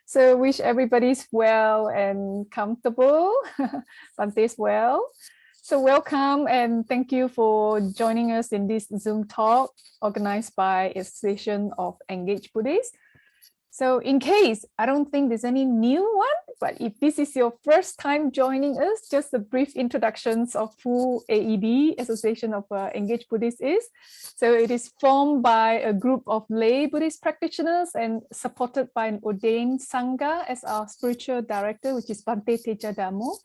So wish everybody's well and comfortable. Bante's well. So welcome and thank you for joining us in this Zoom talk organized by Association of Engaged Buddhists. So in case, I don't think there's any new one, but if this is your first time joining us, just a brief introductions of who AEB, Association of Engaged Buddhists is. So it is formed by a group of lay Buddhist practitioners and supported by an ordained Sangha as our spiritual director, which is Bhante Tejadamo.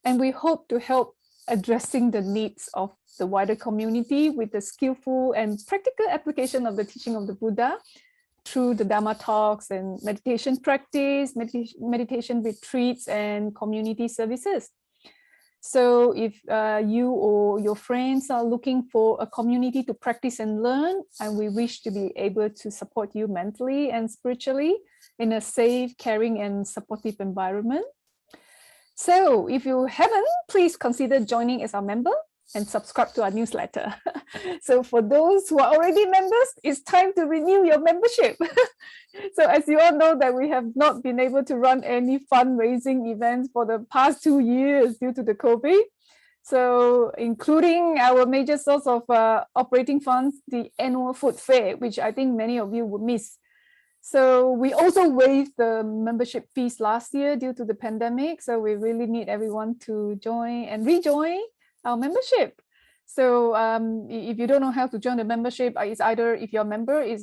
And we hope to help addressing the needs of the wider community with the skillful and practical application of the teaching of the Buddha through the Dharma talks and meditation practice, meditation retreats and community services. So if you or your friends are looking for a community to practice and learn, and we wish to be able to support you mentally and spiritually in a safe, caring and supportive environment. So if you haven't, please consider joining as our member and subscribe to our newsletter. So for those who are already members, it's time to renew your membership. So as you all know that we have not been able to run any fundraising events for the past 2 years due to the COVID. So including our major source of operating funds, the annual food fair, which I think many of you would miss. So we also waived the membership fees last year due to the pandemic. So we really need everyone to join and rejoin our membership. So if you don't know how to join the membership, it's either if you're a member, it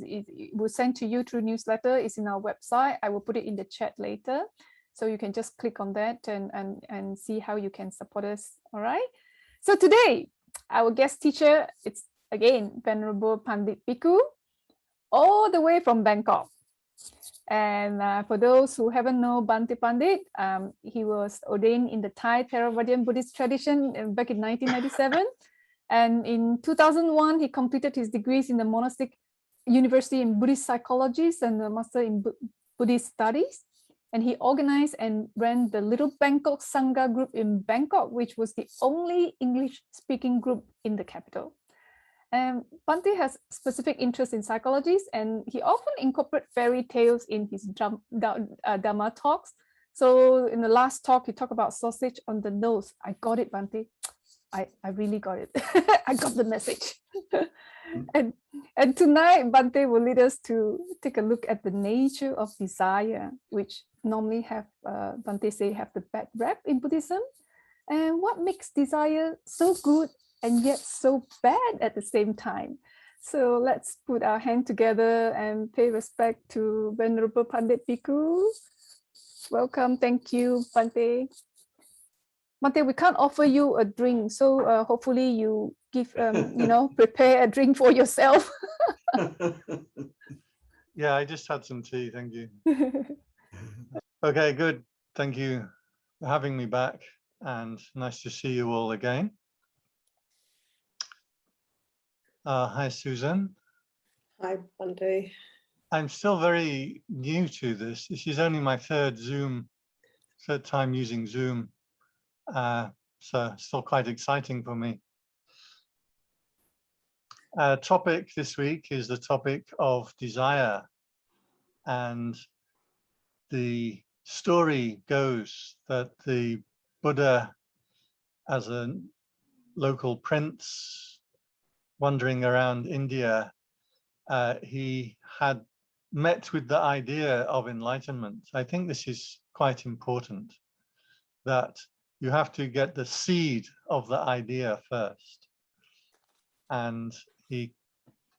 will send to you through newsletter. It's in our website. I will put it in the chat later. So you can just click on that and see how you can support us. All right. So today, our guest teacher, it's again, Venerable Pandit Bhikkhu, all the way from Bangkok. And for those who haven't known Bhante Pandit, he was ordained in the Thai Theravadian Buddhist tradition back in 1997. And in 2001, he completed his degrees in the monastic university in Buddhist psychology and the master in Buddhist studies. And he organized and ran the Little Bangkok Sangha group in Bangkok, which was the only English-speaking group in the capital. Bhante has specific interest in psychologies, and he often incorporates fairy tales in his Dharma talks. So in the last talk, he talked about sausage on the nose. I got it, Bhante. I really got it. I got the message. and tonight, Bhante will lead us to take a look at the nature of desire, which normally have, Bhante say, have the bad rap in Buddhism. And what makes desire so good and yet so bad at the same time. So let's put our hand together and pay respect to Venerable Pandit Bhikkhu. Welcome, thank you, Bhante. Bhante, we can't offer you a drink, so hopefully you give, prepare a drink for yourself. Yeah, I just had some tea, thank you. Okay, good. Thank you for having me back, and nice to see you all again. Hi, Susan. Hi, Bhante. I'm still very new to this. This is only my third time using Zoom. So still quite exciting for me. Topic this week is the topic of desire. And the story goes that the Buddha, as a local prince, wandering around India, he had met with the idea of enlightenment. I think this is quite important, that you have to get the seed of the idea first. And he,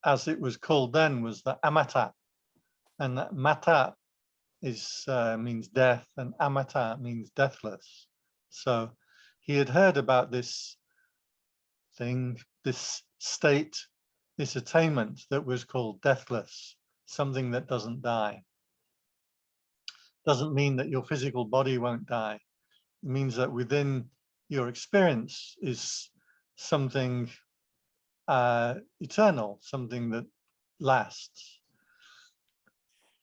as it was called then, was the amata. And that mata means death, and amata means deathless. So he had heard about this thing, this state, this attainment that was called deathless, something that doesn't die. Doesn't mean that your physical body won't die. It means that within your experience is something eternal, something that lasts.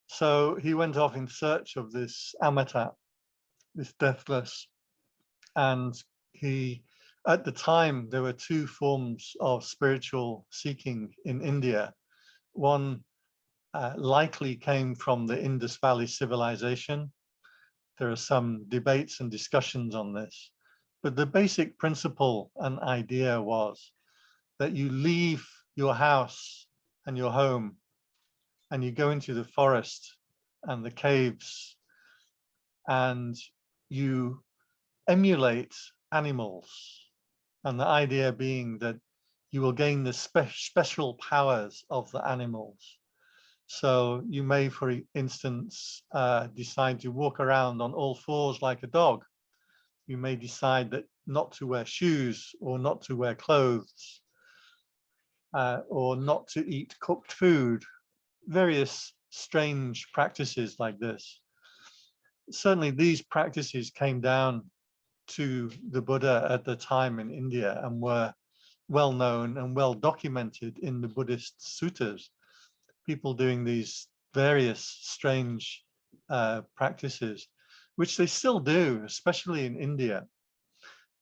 So he went off in search of this amata, this deathless, and at the time, there were two forms of spiritual seeking in India. One likely came from the Indus Valley civilization. There are some debates and discussions on this, but the basic principle and idea was that you leave your house and your home and you go into the forest and the caves and you emulate animals. And the idea being that you will gain the special powers of the animals. So you may, for instance, decide to walk around on all fours like a dog. You may decide that not to wear shoes or not to wear clothes or not to eat cooked food, various strange practices like this. Certainly these practices came down to the Buddha at the time in India and were well known and well documented in the Buddhist suttas. People doing these various strange practices, which they still do, especially in India.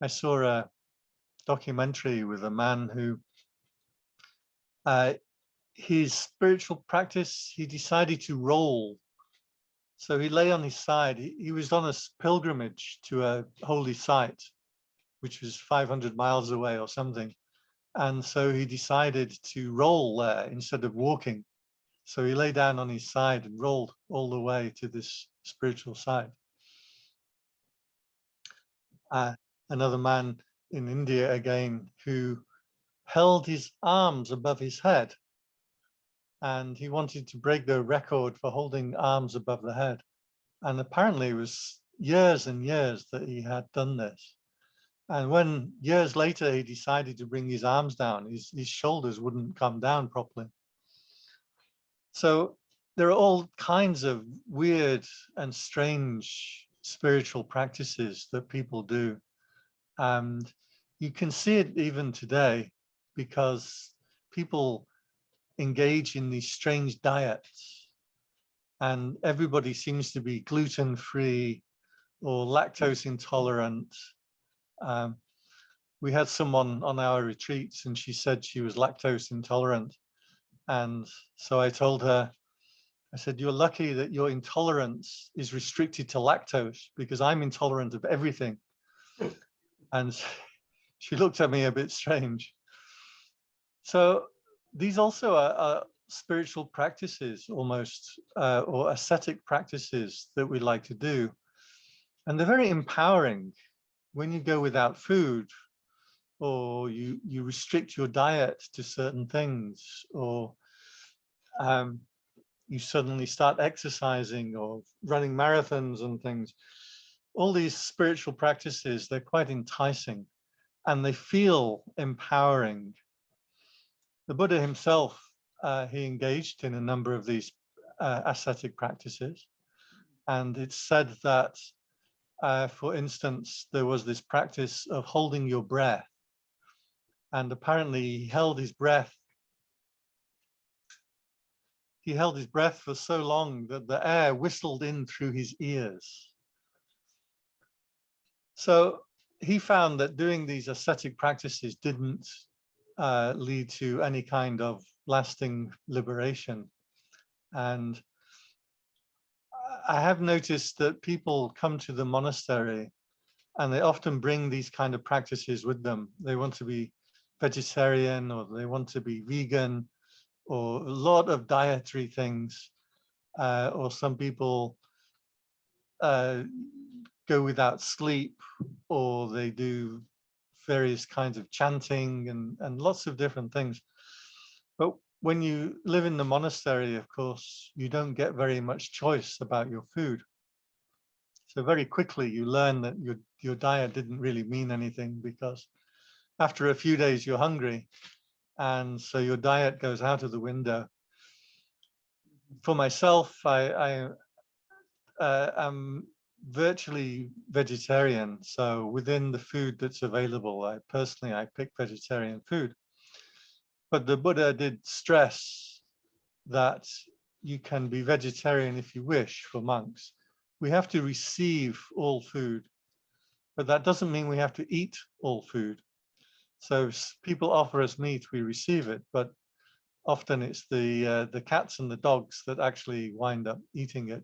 I saw a documentary with a man who, his spiritual practice, he decided to roll. So he lay on his side. He was on a pilgrimage to a holy site, which was 500 miles away or something. And so he decided to roll there instead of walking. So he lay down on his side and rolled all the way to this spiritual site. Another man in India again who held his arms above his head, and he wanted to break the record for holding arms above the head. And apparently it was years and years that he had done this. And when years later he decided to bring his arms down, his shoulders wouldn't come down properly. So there are all kinds of weird and strange spiritual practices that people do. And you can see it even today because people engage in these strange diets and everybody seems to be gluten-free or lactose intolerant. We had someone on our retreats and she said she was lactose intolerant. And so I told her, I said, you're lucky that your intolerance is restricted to lactose because I'm intolerant of everything. And she looked at me a bit strange. So these also are spiritual practices almost, or ascetic practices that we like to do. And they're very empowering when you go without food, or you restrict your diet to certain things, or you suddenly start exercising or running marathons and things. All these spiritual practices, they're quite enticing and they feel empowering. The Buddha himself, he engaged in a number of these ascetic practices. And it's said that, for instance, there was this practice of holding your breath. And apparently he held his breath. He held his breath for so long that the air whistled in through his ears. So he found that doing these ascetic practices didn't lead to any kind of lasting liberation. And I have noticed that people come to the monastery and they often bring these kind of practices with them. They want to be vegetarian or they want to be vegan or a lot of dietary things, or some people go without sleep, or they do various kinds of chanting and lots of different things. But when you live in the monastery, of course, you don't get very much choice about your food. So very quickly you learn that your diet didn't really mean anything, because after a few days you're hungry, and so your diet goes out of the window. For myself, I am virtually vegetarian. So within the food that's available, I pick vegetarian food. But the Buddha did stress that you can be vegetarian if you wish for monks. We have to receive all food, but that doesn't mean we have to eat all food. So people offer us meat, we receive it, but often it's the cats and the dogs that actually wind up eating it.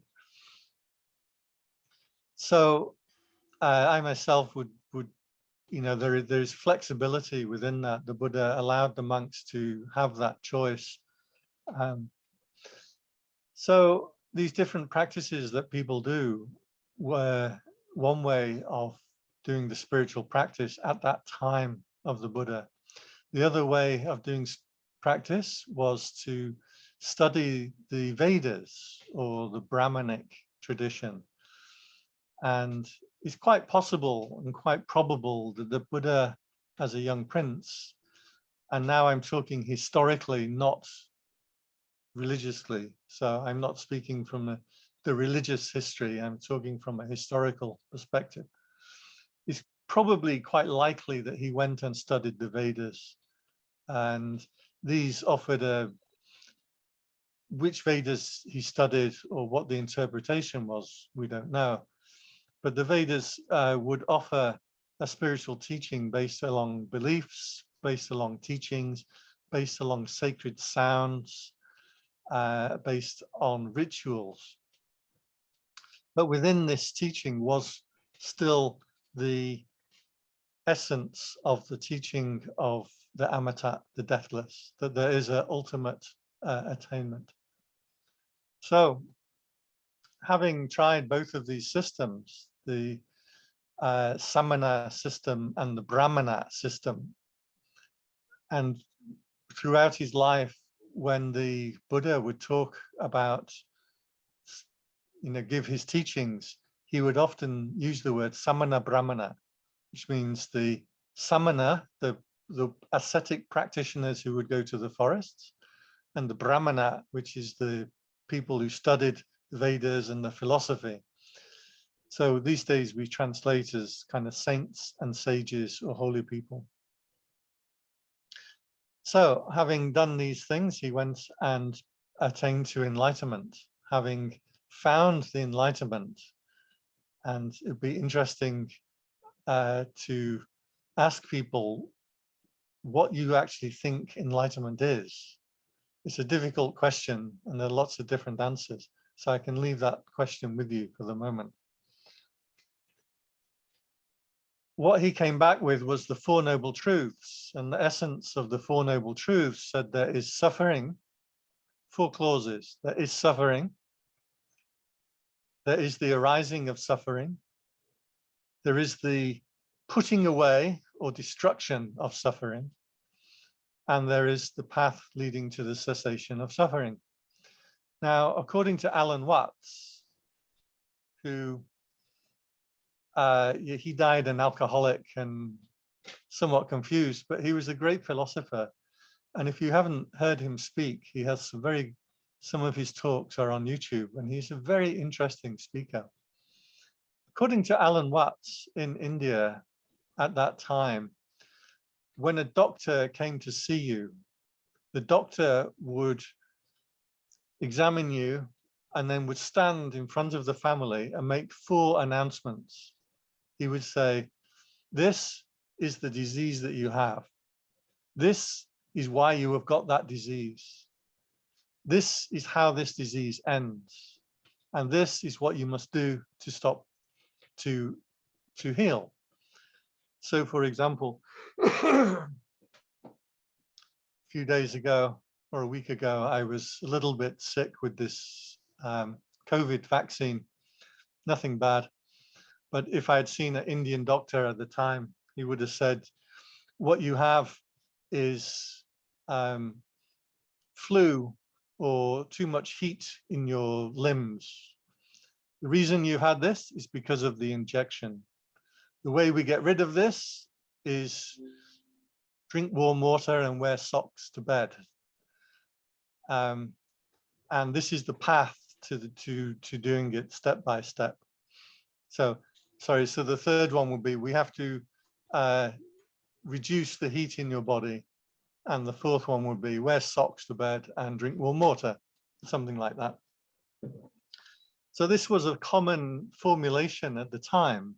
So I myself would there's flexibility within that. The Buddha allowed the monks to have that choice. So these different practices that people do were one way of doing the spiritual practice at that time of the Buddha. The other way of doing practice was to study the Vedas or the Brahmanic tradition. And it's quite possible and quite probable that the Buddha, as a young prince, and now I'm talking historically, not religiously. So I'm not speaking from the religious history, I'm talking from a historical perspective. It's probably quite likely that he went and studied the Vedas, and these offered which Vedas he studied or what the interpretation was, we don't know. But the Vedas would offer a spiritual teaching based along beliefs, based along teachings, based along sacred sounds, based on rituals. But within this teaching was still the essence of the teaching of the Amata, the deathless, that there is an ultimate attainment. So, having tried both of these systems, the Samana system and the Brahmana system, and throughout his life, when the Buddha would talk about, give his teachings, he would often use the word Samana Brahmana, which means the Samana, the ascetic practitioners who would go to the forests, and the Brahmana, which is the people who studied the Vedas and the philosophy. So these days we translate as kind of saints and sages or holy people. So having done these things, he went and attained to enlightenment, having found the enlightenment. And it'd be interesting to ask people what you actually think enlightenment is. It's a difficult question, and there are lots of different answers. So I can leave that question with you for the moment. What he came back with was the Four Noble Truths, and the essence of the Four Noble Truths said there is suffering, 4 clauses. There is suffering, there is the arising of suffering, there is the putting away or destruction of suffering, and there is the path leading to the cessation of suffering. Now, according to Alan Watts, who he died an alcoholic and somewhat confused, but he was a great philosopher. And if you haven't heard him speak, he has some of his talks are on YouTube, and he's a very interesting speaker. According to Alan Watts, in India at that time, when a doctor came to see you, the doctor would examine you and then would stand in front of the family and make 4 announcements. He would say, this is the disease that you have. This is why you have got that disease. This is how this disease ends. And this is what you must do to stop, to heal. So for example, a few days ago or a week ago, I was a little bit sick with this COVID vaccine, nothing bad. But if I had seen an Indian doctor at the time, he would have said, what you have is flu or too much heat in your limbs. The reason you had this is because of the injection. The way we get rid of this is drink warm water and wear socks to bed. And this is the path to doing it step by step. So, sorry, so the third one would be, we have to reduce the heat in your body. And the fourth one would be, wear socks to bed and drink warm water, something like that. So this was a common formulation at the time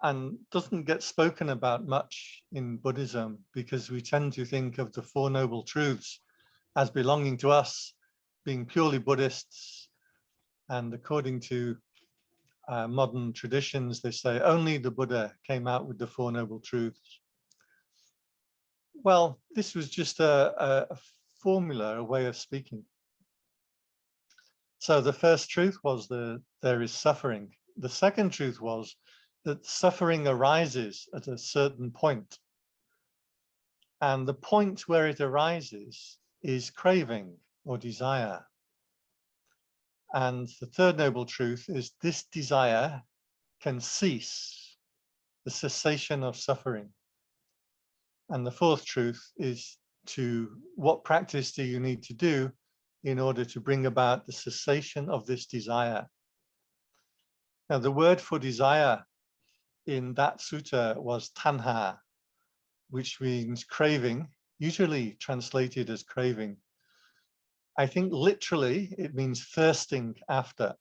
and doesn't get spoken about much in Buddhism, because we tend to think of the Four Noble Truths as belonging to us, being purely Buddhists. And according to modern traditions, they say only the Buddha came out with the Four Noble Truths. Well, this was just a formula, a way of speaking. So the first truth was that there is suffering. The second truth was that suffering arises at a certain point. And the point where it arises is craving or desire. And the third noble truth is this desire can cease, the cessation of suffering. And the fourth truth is what practice do you need to do in order to bring about the cessation of this desire. Now, the word for desire in that sutta was tanha, which means craving, usually translated as craving. I think literally it means thirsting after,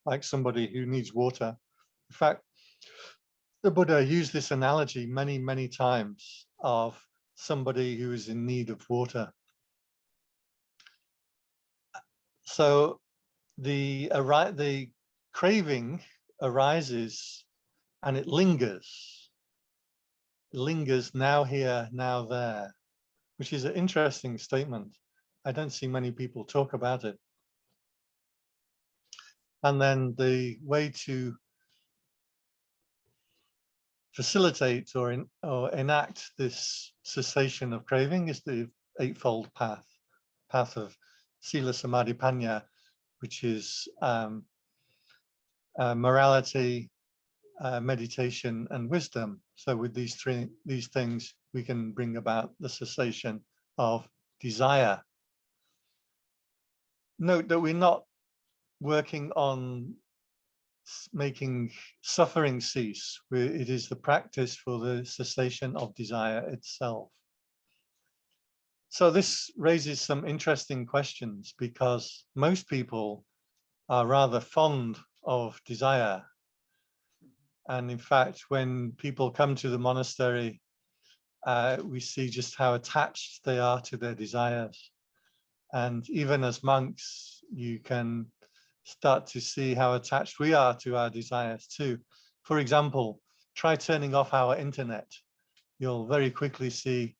like somebody who needs water. In fact, the Buddha used this analogy many, many times of somebody who is in need of water. So the craving arises and it lingers. It lingers now here, now there, which is an interesting statement. I don't see many people talk about it. And then the way to facilitate or enact this cessation of craving is the Eightfold Path of Sila Samadhi Panya, which is morality, meditation, and wisdom. So with these things, we can bring about the cessation of desire. Note that we're not working on making suffering cease. It is the practice for the cessation of desire itself. So this raises some interesting questions because most people are rather fond of desire. And in fact, when people come to the monastery, we see just how attached they are to their desires. And even as monks, you can start to see how attached we are to our desires too. For example, try turning off our internet. You'll very quickly see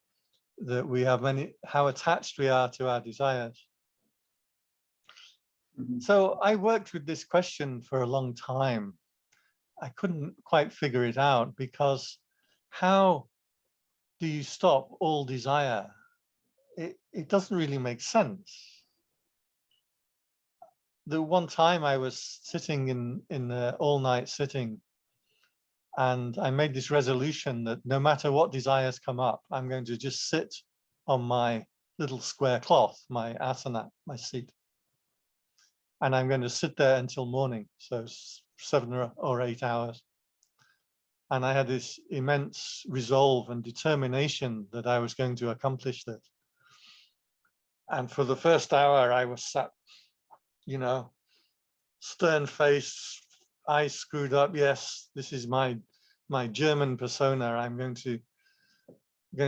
that we have how attached we are to our desires. Mm-hmm. So I worked with this question for a long time. I couldn't quite figure it out because how do you stop all desire? It doesn't really make sense. The one time I was sitting in an all-night sitting, and I made this resolution that no matter what desires come up, I'm going to just sit on my little square cloth, my asana, my seat. And I'm going to sit there until morning, so 7 or 8 hours. And I had this immense resolve and determination that I was going to accomplish this. And for the first hour, I was sat, stern face, eyes screwed up. Yes, this is my German persona. I'm going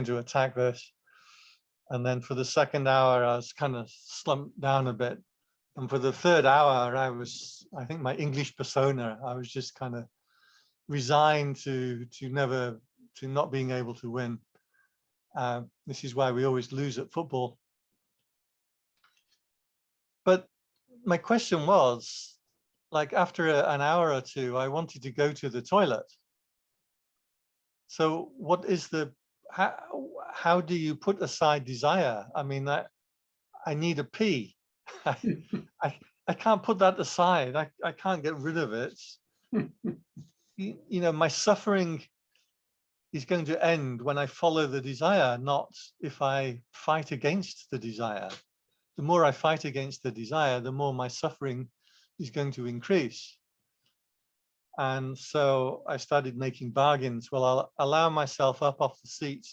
to attack this. And then for the second hour, I was kind of slumped down a bit. And for the third hour, I think my English persona, I was just kind of resigned to not being able to win. This is why we always lose at football. But my question was, like after an hour or two, I wanted to go to the toilet. So what is how do you put aside desire? I mean, I need a pee. I can't put that aside. I can't get rid of it. My suffering is going to end when I follow the desire, not if I fight against the desire. The more I fight against the desire, the more my suffering is going to increase. And so I started making bargains. Well, I'll allow myself up off the seat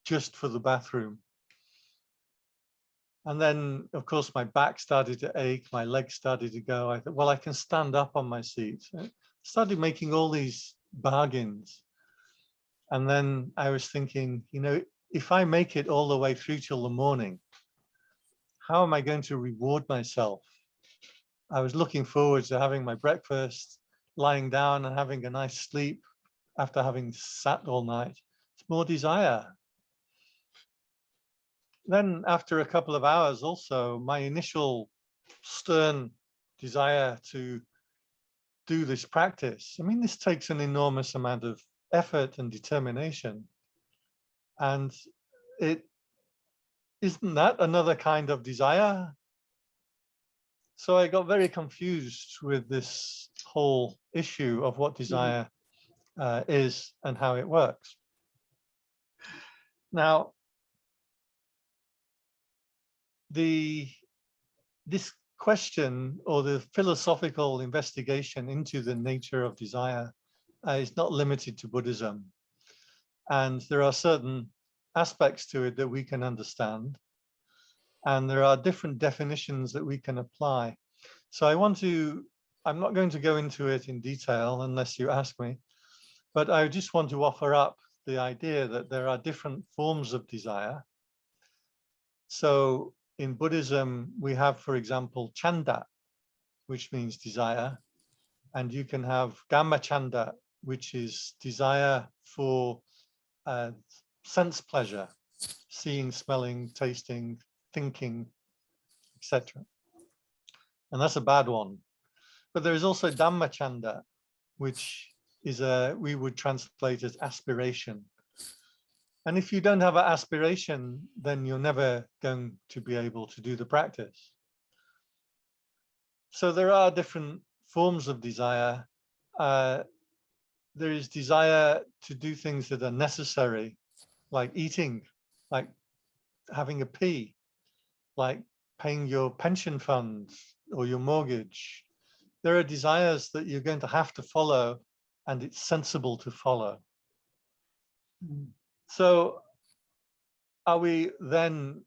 just for the bathroom. And then, of course, my back started to ache, my legs started to go. I thought, well, I can stand up on my seat. I started making all these bargains. And then I was thinking, if I make it all the way through till the morning, how am I going to reward myself? I was looking forward to having my breakfast, lying down and having a nice sleep after having sat all night. It's more desire. Then after a couple of hours also, my initial stern desire to do this practice, I mean, this takes an enormous amount of effort and determination. And isn't that another kind of desire? So I got very confused with this whole issue of what desire is and how it works. Now, this question or the philosophical investigation into the nature of desire is not limited to Buddhism. And there are certain aspects to it that we can understand. And there are different definitions that we can apply. So I'm not going to go into it in detail unless you ask me, but I just want to offer up the idea that there are different forms of desire. So in Buddhism, we have, for example, chanda, which means desire. And you can have gamma chanda, which is desire for sense pleasure, seeing, smelling, tasting, thinking, etc. And that's a bad one. But there is also dhamma chanda, which is we would translate as aspiration. And if you don't have an aspiration, then you're never going to be able to do the practice. So there are different forms of desire. There is desire to do things that are necessary, like eating, like having a pee, like paying your pension funds or your mortgage. There are desires that you're going to have to follow, and it's sensible to follow. So are we then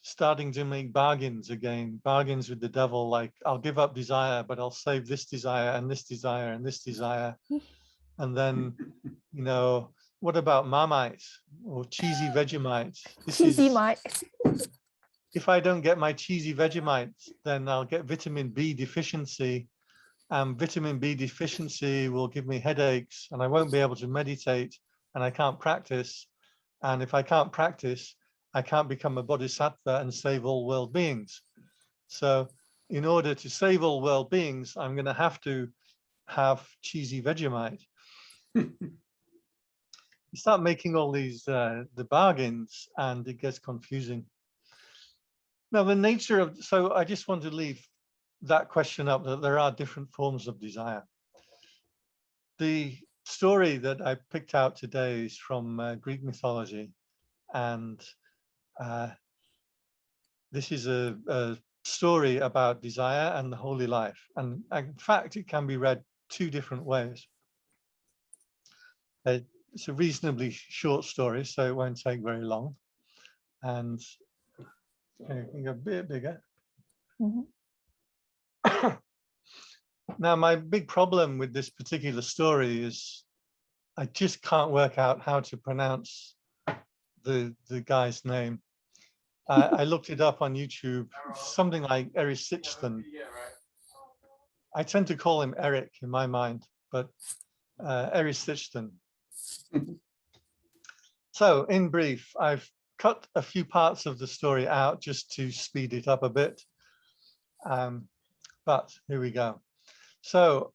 starting to make bargains again, bargains with the devil, like I'll give up desire, but I'll save this desire and this desire and this desire. And then, you know, what about Marmite or cheesy Vegemite? If I don't get my cheesy Vegemite, then I'll get vitamin B deficiency. Vitamin B deficiency will give me headaches and I won't be able to meditate and I can't practice. And if I can't practice, I can't become a bodhisattva and save all world beings. So in order to save all world beings, I'm going to have cheesy Vegemite. You start making all these the bargains and it gets confusing. Now the nature of, so I just want to leave that question up, that there are different forms of desire. The story that I picked out today is from Greek mythology, and this is a story about desire and the holy life. And in fact, it can be read two different ways. It's a reasonably short story, so it won't take very long. And you can go a bit bigger. Mm-hmm. Now, my big problem with this particular story is I just can't work out how to pronounce the guy's name. I looked it up on YouTube, something like Erysichthon. I tend to call him Eric in my mind, but Erysichthon. So in brief, I've cut a few parts of the story out just to speed it up a bit. But here we go. So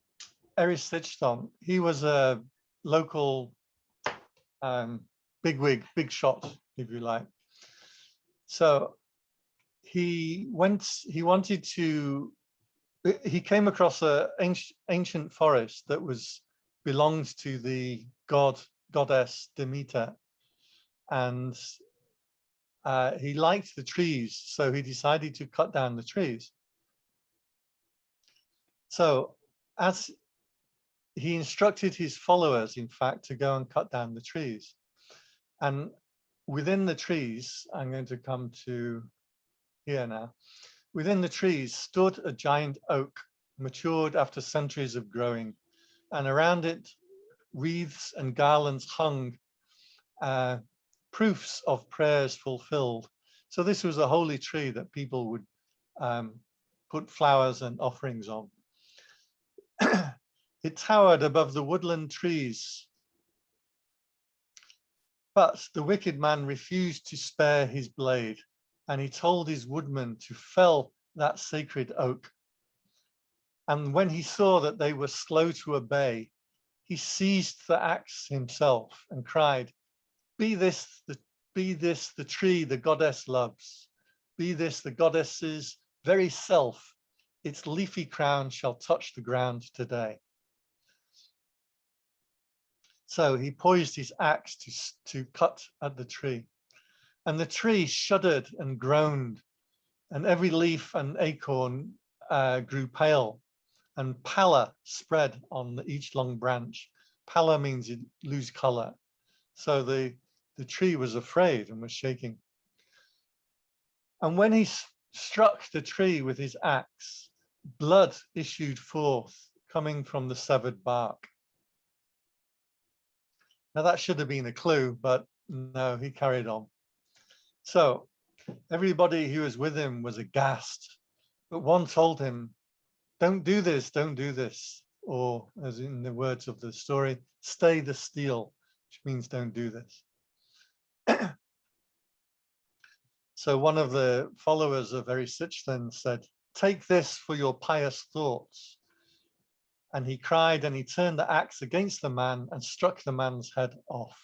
Erysichthon, he was a local bigwig, big shot, if you like. So he came across an ancient forest that belonged to the goddess Demeter, and he liked the trees, so he decided to cut down the trees. So as he instructed his followers, in fact, to go and cut down the trees. And within the trees, I'm going to come to here now. Within the trees stood a giant oak, matured after centuries of growing. And around it, wreaths and garlands hung proofs of prayers fulfilled. So this was a holy tree that people would put flowers and offerings on. It towered above the woodland trees, but the wicked man refused to spare his blade, and he told his woodman to fell that sacred oak. And when he saw that they were slow to obey, he seized the axe himself and cried, be this the tree the goddess loves. Be this the goddess's very self. Its leafy crown shall touch the ground today. So he poised his axe to cut at the tree, and the tree shuddered and groaned, and every leaf and acorn grew pale, and pallor spread on each long branch. Pallor means you lose color. So the tree was afraid and was shaking. And when he struck the tree with his axe, blood issued forth, coming from the severed bark. Now that should have been a clue, but no, he carried on. So everybody who was with him was aghast, but one told him, don't do this, don't do this. Or as in the words of the story, stay the steal, which means don't do this. So one of the followers of Erysichthon said, take this for your pious thoughts. And he cried, and he turned the axe against the man and struck the man's head off.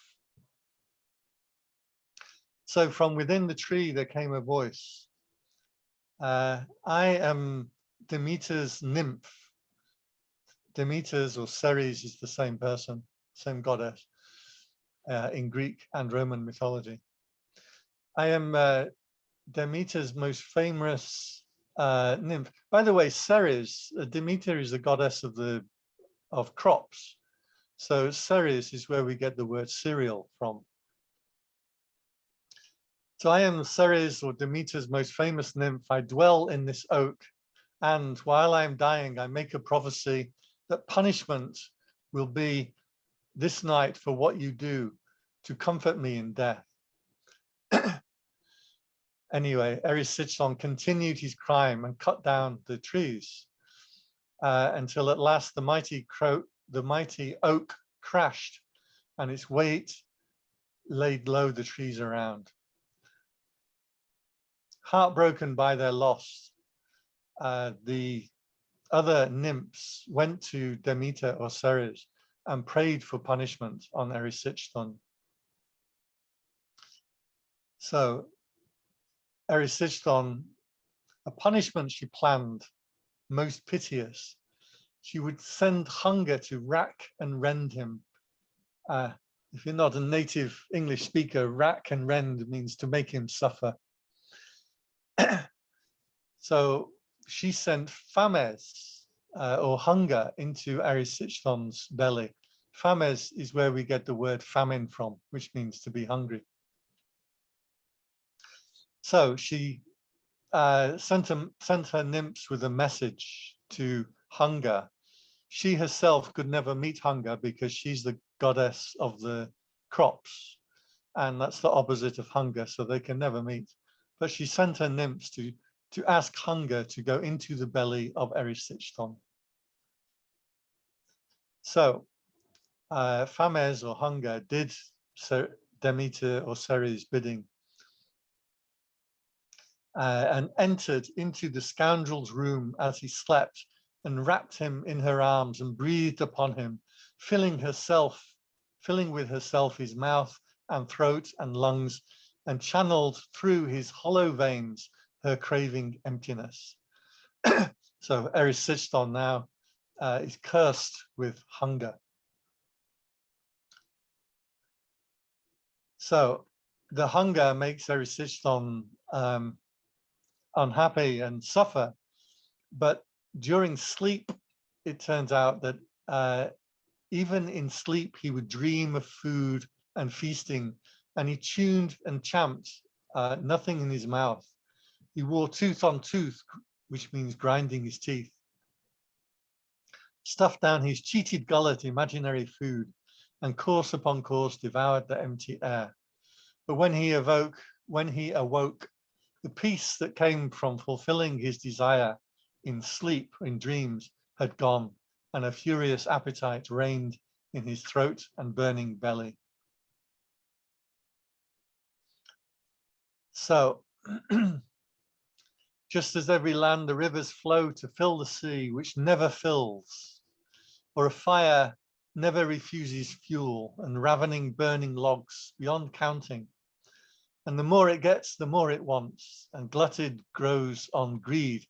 So from within the tree there came a voice. I am Demeter's nymph. Demeter's or Ceres is the same person, same goddess in Greek and Roman mythology. I am Demeter's most famous nymph. By the way, Ceres, Demeter is the goddess of crops. So Ceres is where we get the word cereal from. So I am Ceres or Demeter's most famous nymph. I dwell in this oak, and while I am dying, I make a prophecy that punishment will be this night for what you do to comfort me in death. Anyway, Erysichthon continued his crime and cut down the trees until at last the mighty oak crashed and its weight laid low the trees around. Heartbroken by their loss, the other nymphs went to Demeter or Ceres and prayed for punishment on Erysichthon. So Erysichthon, a punishment she planned, most piteous. She would send hunger to rack and rend him. If you're not a native English speaker, rack and rend means to make him suffer. So she sent fames or hunger into Erysichthon's belly. Fames is where we get the word famine from, which means to be hungry. So she sent her nymphs with a message to hunger. She herself could never meet hunger because she's the goddess of the crops, and that's the opposite of hunger, so they can never meet. But she sent her nymphs to ask hunger to go into the belly of Erysichthon. So fames or hunger did Demeter or Ceres' bidding and entered into the scoundrel's room as he slept and wrapped him in her arms and breathed upon him, filling with herself his mouth and throat and lungs, and channeled through his hollow veins her craving emptiness. So Erysichthon now is cursed with hunger. So the hunger makes Erysichthon unhappy and suffer, but during sleep, it turns out that even in sleep, he would dream of food and feasting, and he tuned and champed, nothing in his mouth. He wore tooth on tooth, which means grinding his teeth. Stuffed down his cheated gullet imaginary food, and course upon course devoured the empty air. But when he awoke, the peace that came from fulfilling his desire in sleep, in dreams, had gone, and a furious appetite reigned in his throat and burning belly. So, just as every land the rivers flow to fill the sea, which never fills, or a fire never refuses fuel, and ravening burning logs beyond counting, and the more it gets, the more it wants, and glutted grows on greed,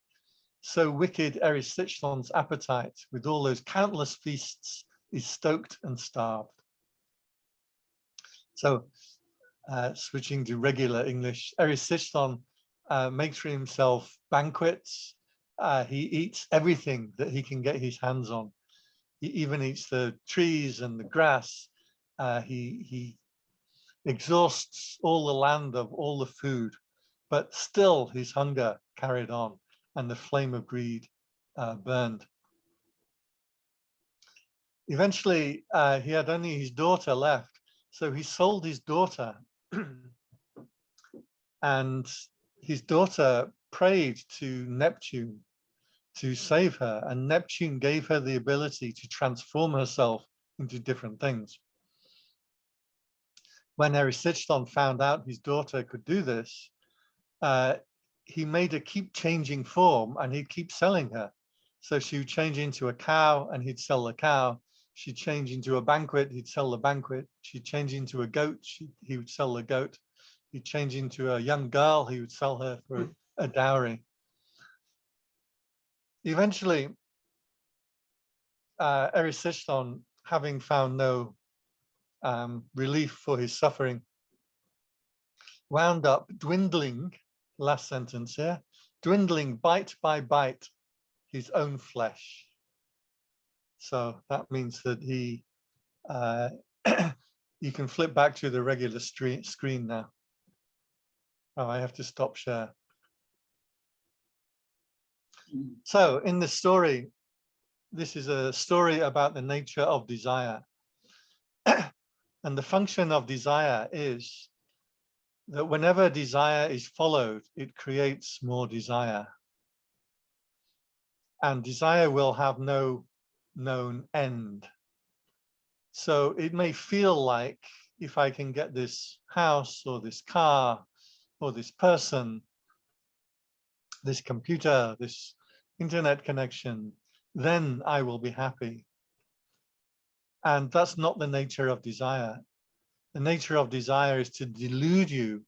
so wicked Erysichthon's appetite, with all those countless feasts, is stoked and starved. So, switching to regular English, Erysichthon makes for himself banquets. He eats everything that he can get his hands on. He even eats the trees and the grass. He exhausts all the land of all the food, but still his hunger carried on and the flame of greed burned. Eventually, he had only his daughter left, so he sold his daughter and his daughter prayed to Neptune to save her, and Neptune gave her the ability to transform herself into different things. When Erysichthon found out his daughter could do this, he made her keep changing form, and he'd keep selling her. So she would change into a cow and he'd sell the cow. She'd change into a banquet, he'd sell the banquet. She'd change into a goat, he would sell the goat. He'd change into a young girl, he would sell her for a dowry. Eventually, Erysichthon, having found no relief for his suffering, wound up dwindling, last sentence here, dwindling bite by bite his own flesh. So that means that he, you can flip back to the regular screen now. Oh, I have to stop share. So in the story, this is a story about the nature of desire. And the function of desire is that whenever desire is followed, it creates more desire. And desire will have no known end. So it may feel like, if I can get this house or this car or this person, this computer, this internet connection, then I will be happy. And that's not the nature of desire. The nature of desire is to delude you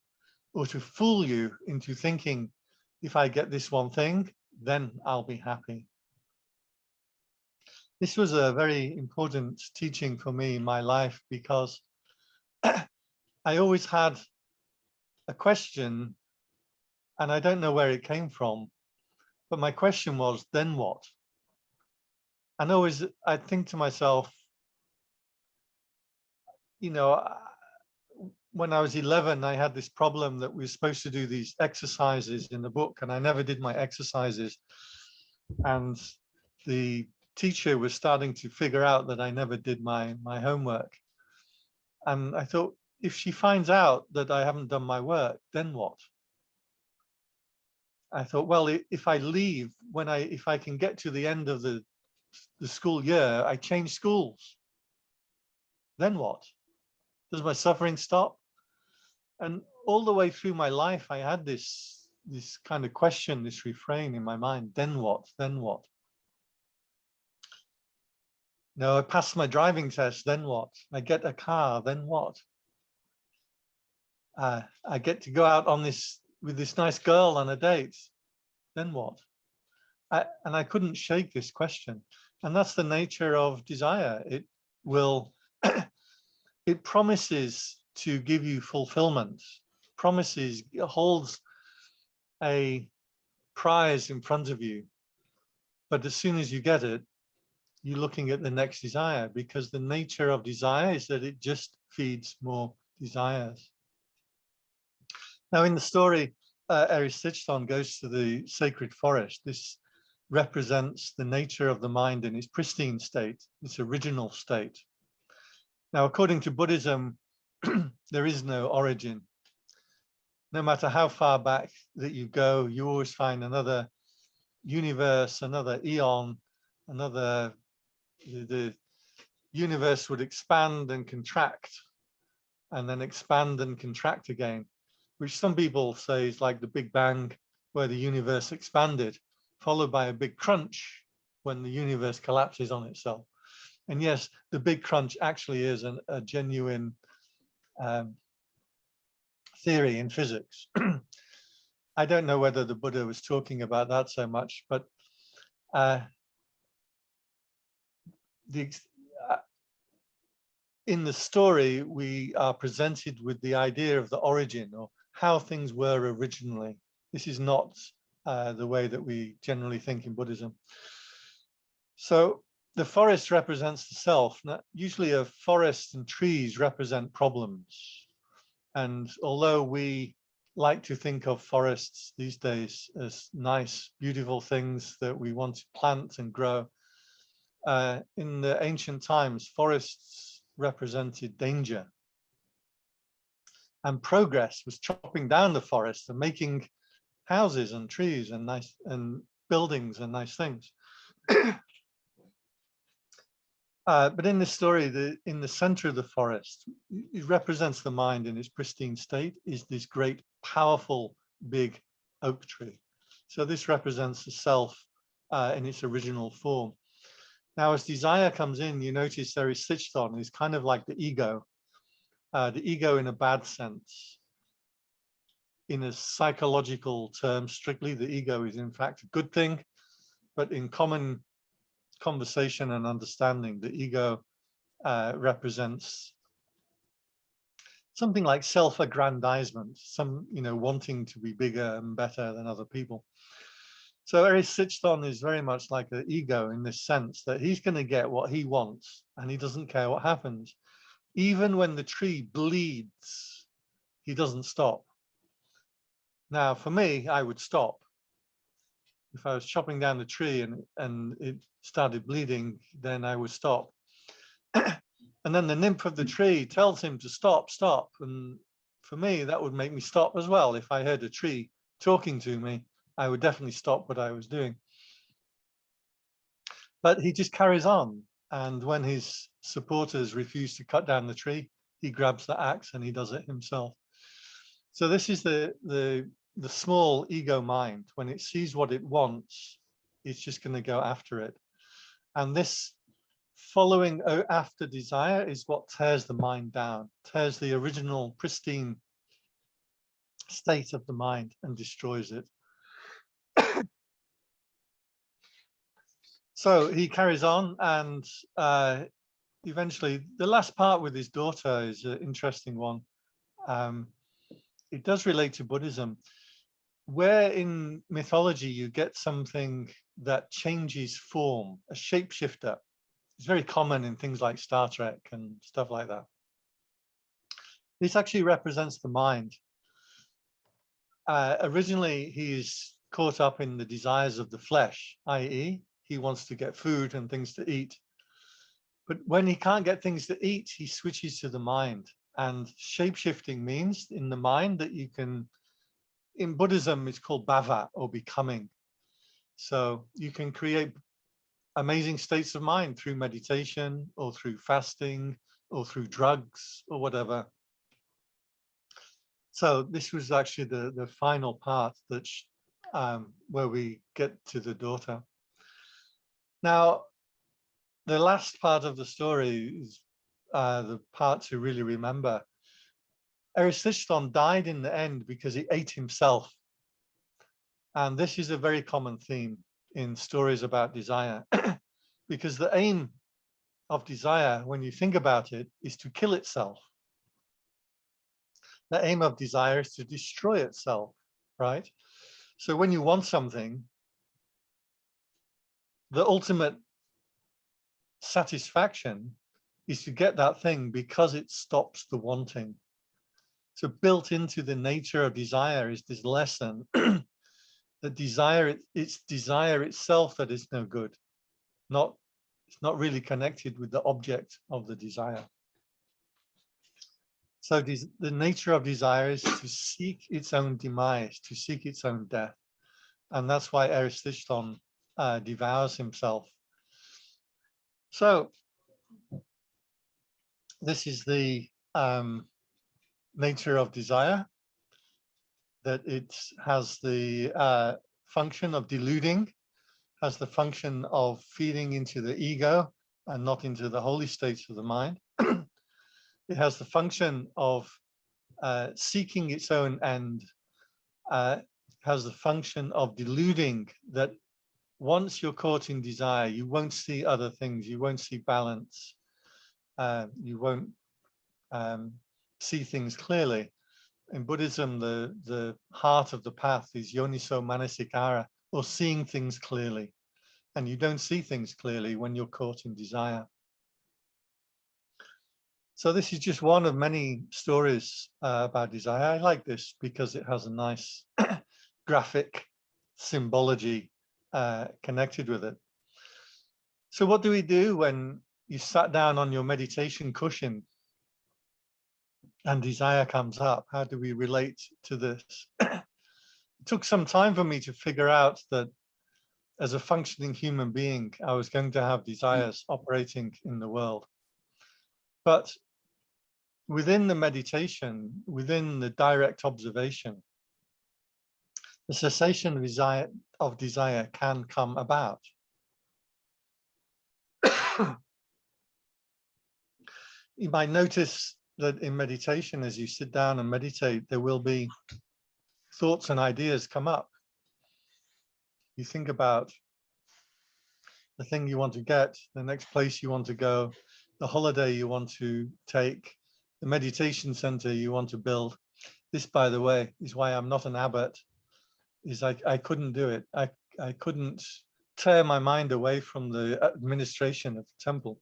or to fool you into thinking, if I get this one thing, then I'll be happy. This was a very important teaching for me in my life, because I always had a question, and I don't know where it came from, but my question was, then what? And always I think to myself, you know, when I was 11, I had this problem that we were supposed to do these exercises in the book, and I never did my exercises. And the teacher was starting to figure out that I never did my homework. And I thought, if she finds out that I haven't done my work, then what? I thought, well, if I leave, if I can get to the end of the school year, I change schools, then what? Does my suffering stop? And all the way through my life, I had this kind of question, this refrain in my mind, then what? Then what? No, I passed my driving test, then what? I get a car, then what? I get to go out on with this nice girl on a date, then what? And I couldn't shake this question. And that's the nature of desire. It will, it promises to give you fulfillment, promises, it holds a prize in front of you. But as soon as you get it, you're looking at the next desire, because the nature of desire is that it just feeds more desires. Now in the story, Erysichthon goes to the sacred forest. This represents the nature of the mind in its pristine state, its original state. Now, according to Buddhism, there is no origin. no matter how far back that you go, you always find another universe, another eon, the universe would expand and contract, and then expand and contract again, which some people say is like the Big Bang, where the universe expanded, followed by a big crunch when the universe collapses on itself. And yes, the big crunch actually is a genuine theory in physics. I don't know whether the Buddha was talking about that so much, but in the story, we are presented with the idea of the origin, or how things were originally. This is not the way that we generally think in Buddhism. So the forest represents the self. Now, usually a forest and trees represent problems. And although we like to think of forests these days as nice, beautiful things that we want to plant and grow, in the ancient times, forests represented danger. And progress was chopping down the forest and making houses and trees and nice and buildings and nice things. But in this story, in the center of the forest, it represents the mind in its pristine state, is this great, powerful, big oak tree. So this represents the self in its original form. Now, as desire comes in, you notice Erysichthon is kind of like the ego in a bad sense. In a psychological term, strictly, the ego is in fact a good thing, but in common conversation and understanding, the ego represents something like self-aggrandizement, wanting to be bigger and better than other people. So Erysichthon is very much like the ego in this sense that he's going to get what he wants and he doesn't care what happens. Even when the tree bleeds, he doesn't stop. Now, for me, I would stop. If I was chopping down the tree and it started bleeding, then I would stop. And then the nymph of the tree tells him to stop. And for me, that would make me stop as well. If I heard a tree talking to me, I would definitely stop what I was doing. But he just carries on. And when his supporters refuse to cut down the tree, he grabs the axe and he does it himself. So this is the small ego mind. When it sees what it wants, it's just going to go after it. And this following after desire is what tears the mind down, tears the original pristine state of the mind and destroys it. So he carries on, and eventually the last part with his daughter is an interesting one. It does relate to Buddhism, where in mythology you get something that changes form, a shapeshifter. It's very common in things like Star Trek and stuff like that. This actually represents the mind. Originally, he's caught up in the desires of the flesh, i.e., he wants to get food and things to eat. But when he can't get things to eat, he switches to the mind. And shape-shifting means in the mind that you can, in Buddhism, it's called bhava, or becoming. So you can create amazing states of mind through meditation or through fasting or through drugs or whatever. So this was actually the final part that where we get to the daughter. Now, the last part of the story is the part to really remember. Erysichthon died in the end because he ate himself. And this is a very common theme in stories about desire, because the aim of desire, when you think about it, is to kill itself. The aim of desire is to destroy itself, right? So when you want something, the ultimate satisfaction is to get that thing because it stops the wanting. So built into the nature of desire is this lesson that desire, it's desire itself that is no good. It's not really connected with the object of the desire. So the nature of desire is to seek its own demise, to seek its own death. And that's why Erysichthon devours himself. So this is the nature of desire, that it has the function of deluding, has the function of feeding into the ego and not into the holy states of the mind. It has the function of seeking its own end, has the function of deluding, that once you're caught in desire, you won't see other things, you won't see balance, you won't see things clearly. In Buddhism, the heart of the path is yoniso manasikara, or seeing things clearly. And you don't see things clearly when you're caught in desire. So this is just one of many stories about desire. I like this because it has a nice graphic symbology connected with it. So what do we do when you sat down on your meditation cushion and desire comes up? How do we relate to this? It took some time for me to figure out that as a functioning human being, I was going to have desires operating in the world. But within the meditation, within the direct observation, the cessation of desire can come about. You might notice that in meditation, as you sit down and meditate, there will be thoughts and ideas come up. You think about the thing you want to get, the next place you want to go, the holiday you want to take, the meditation center you want to build. This, by the way, is why I'm not an abbot, is I couldn't do it. I couldn't tear my mind away from the administration of the temple.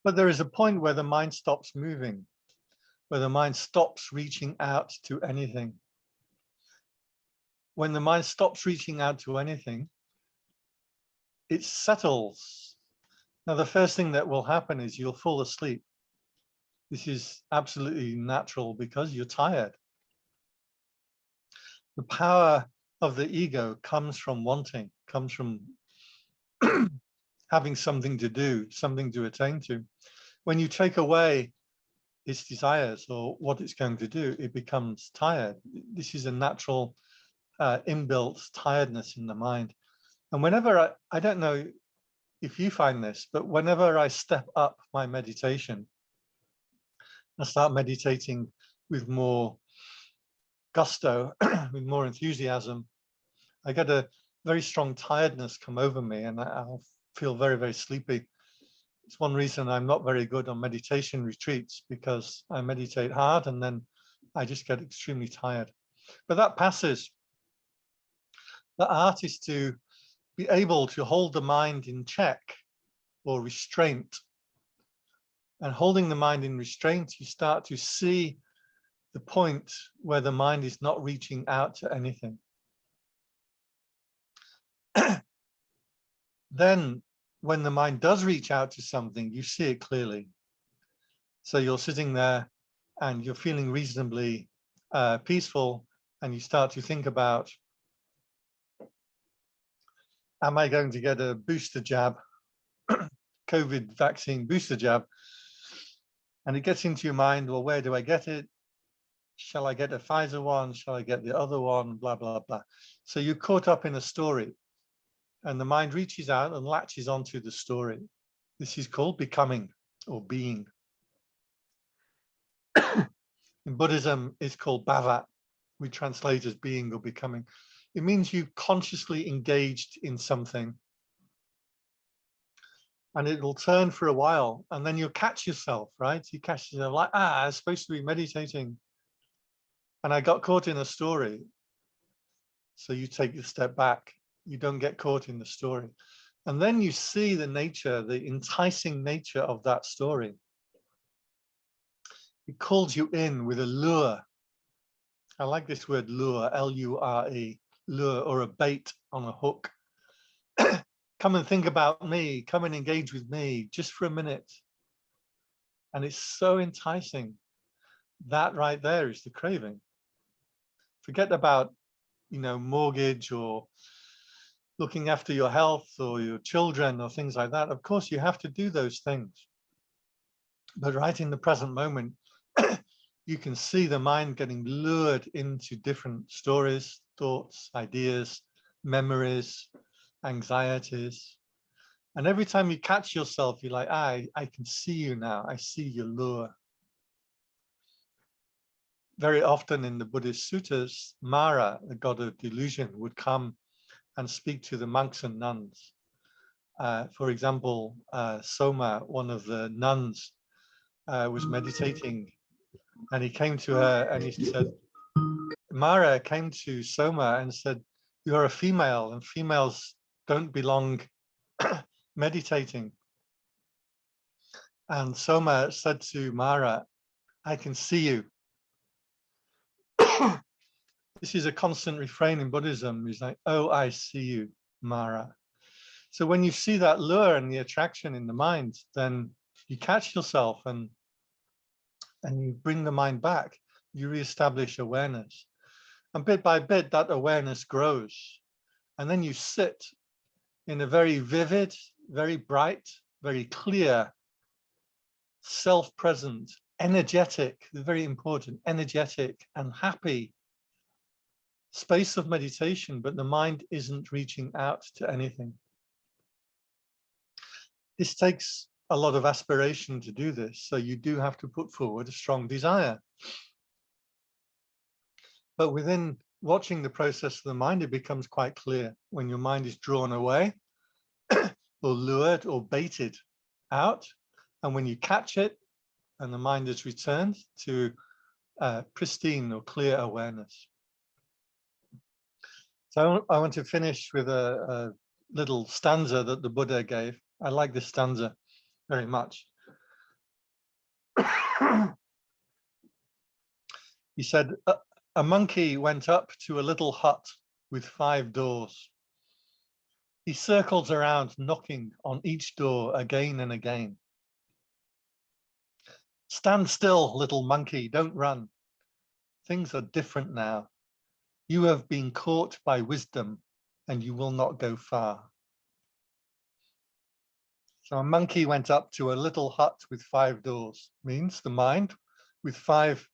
But there is a point where the mind stops moving, where the mind stops reaching out to anything. When the mind stops reaching out to anything, it settles. Now, the first thing that will happen is you'll fall asleep. This is absolutely natural because you're tired. The power of the ego comes from wanting, comes from having something to do, something to attain to. When you take away its desires or what it's going to do, it becomes tired. This is a natural inbuilt tiredness in the mind. And whenever I don't know if you find this, but whenever I step up my meditation, I start meditating with more gusto, with more enthusiasm, I get a very strong tiredness come over me and I'll feel very, very sleepy. It's one reason I'm not very good on meditation retreats, because I meditate hard and then I just get extremely tired. But that passes. The art is to be able to hold the mind in check or restraint. And holding the mind in restraint, you start to see the point where the mind is not reaching out to anything. Then when the mind does reach out to something, you see it clearly. So you're sitting there and you're feeling reasonably peaceful, and you start to think about, am I going to get a booster jab, COVID vaccine booster jab? And it gets into your mind, well, where do I get it? Shall I get a Pfizer one? Shall I get the other one? Blah, blah, blah. So you're caught up in a story, and the mind reaches out and latches onto the story. This is called becoming or being. In Buddhism, it's called bhava. We translate as being or becoming. It means you consciously engaged in something, and it'll turn for a while, and then you'll catch yourself, right? You catch yourself like, I was supposed to be meditating, and I got caught in a story. So you take a step back. You don't get caught in the story. And then you see the nature, the enticing nature of that story. It calls you in with a lure. I like this word lure, L-U-R-E, lure, or a bait on a hook. Come and think about me, come and engage with me just for a minute. And it's so enticing. That right there is the craving. Forget about, mortgage or looking after your health or your children or things like that. Of course, you have to do those things. But right in the present moment, you can see the mind getting lured into different stories, thoughts, ideas, memories, anxieties. And every time you catch yourself, you're like, I can see you now. I see your lure. Very often in the Buddhist suttas, Mara, the god of delusion, would come and speak to the monks and nuns. For example, Soma, one of the nuns, was meditating, and he came to her and he said, Mara came to Soma and said, you're a female and females don't belong meditating. And Soma said to Mara, I can see you. This is a constant refrain in Buddhism. It's like, oh, I see you, Mara. So when you see that lure and the attraction in the mind, then you catch yourself and you bring the mind back. You reestablish awareness. And bit by bit, that awareness grows. And then you sit in a very vivid, very bright, very clear, self-present, energetic, very important, energetic and happy space of meditation, but the mind isn't reaching out to anything. This takes a lot of aspiration to do this, so you do have to put forward a strong desire. But within watching the process of the mind, it becomes quite clear when your mind is drawn away or lured or baited out, and when you catch it and the mind is returned to pristine or clear awareness. So I want to finish with a little stanza that the Buddha gave. I like this stanza very much. He said, a monkey went up to a little hut with 5 doors. He circles around, knocking on each door again and again. Stand still, little monkey, don't run. Things are different now. You have been caught by wisdom and you will not go far. So a monkey went up to a little hut with 5 doors, means the mind with 5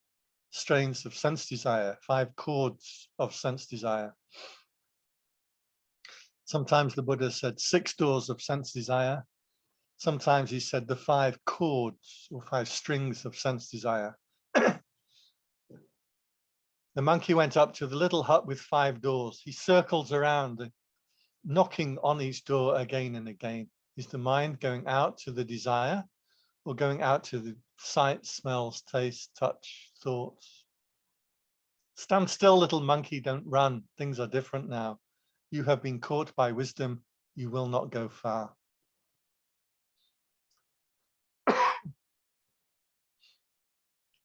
strains of sense desire, 5 chords of sense desire. Sometimes the Buddha said 6 doors of sense desire. Sometimes he said the 5 chords or 5 strings of sense desire. The monkey went up to the little hut with 5 doors. He circles around, knocking on each door again and again. Is the mind going out to the desire or going out to the sight, smells, taste, touch, thoughts? Stand still, little monkey, don't run. Things are different now. You have been caught by wisdom. You will not go far.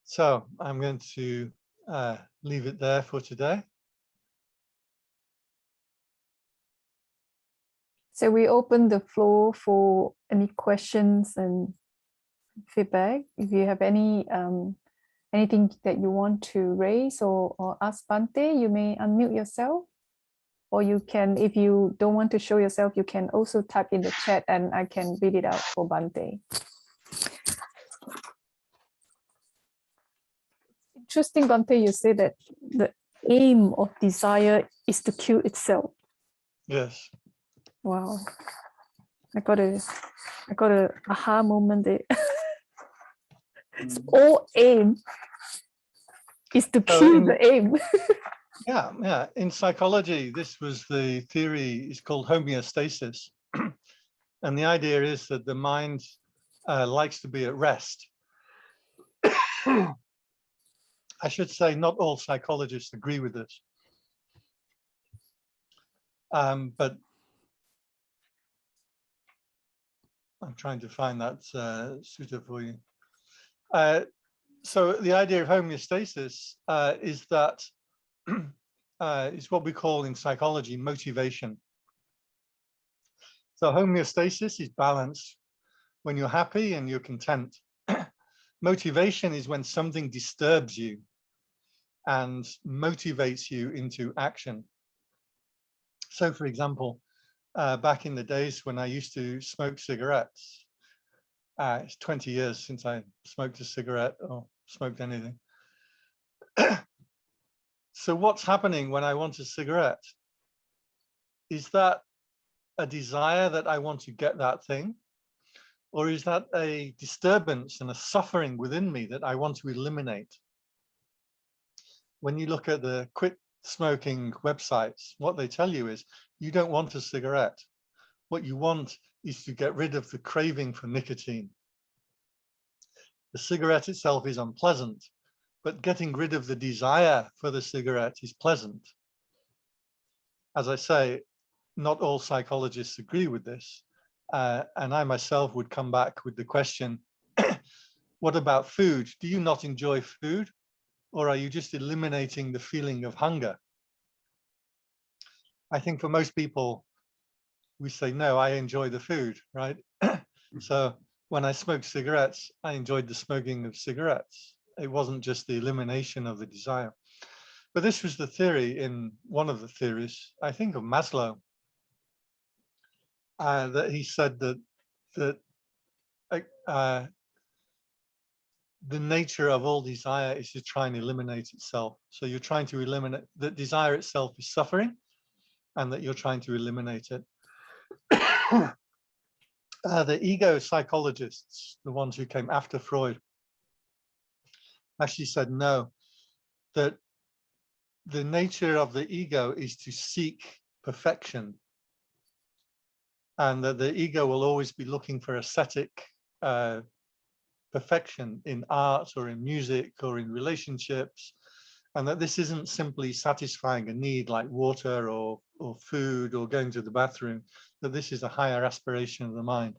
So I'm going to leave it there for today. So we open the floor for any questions and feedback. If you have any anything that you want to raise or ask Bhante, you may unmute yourself. Or you can, if you don't want to show yourself, you can also type in the chat and I can read it out for Bhante. Interesting, Bhante, you say that the aim of desire is to kill itself. Yes. Wow. I got a aha moment there. It's all aim is to kill the aim. Yeah. In psychology, this was the theory, it's called homeostasis. And the idea is that the mind likes to be at rest. I should say not all psychologists agree with this. But I'm trying to find that sutta for you. So the idea of homeostasis is that is what we call in psychology motivation. So homeostasis is balance when you're happy and you're content. Motivation is when something disturbs you and motivates you into action. So, for example, back in the days when I used to smoke cigarettes, it's 20 years since I smoked a cigarette or smoked anything. So what's happening when I want a cigarette? Is that a desire that I want to get that thing? Or is that a disturbance and a suffering within me that I want to eliminate? When you look at the quit smoking websites, what they tell you is you don't want a cigarette. What you want is to get rid of the craving for nicotine. The cigarette itself is unpleasant, but getting rid of the desire for the cigarette is pleasant. As I say, not all psychologists agree with this. And I myself would come back with the question, what about food? Do you not enjoy food? Or are you just eliminating the feeling of hunger? I think for most people, we say, no, I enjoy the food, right? So when I smoked cigarettes, I enjoyed the smoking of cigarettes. It wasn't just the elimination of the desire. But this was the theory in one of the theories, I think of Maslow, that he said that the nature of all desire is to try and eliminate itself. So you're trying to eliminate, that desire itself is suffering and that you're trying to eliminate it. The ego psychologists, the ones who came after Freud, actually said no, that the nature of the ego is to seek perfection, and that the ego will always be looking for aesthetic perfection in art or in music or in relationships, and that this isn't simply satisfying a need like water or food or going to the bathroom, that this is a higher aspiration of the mind.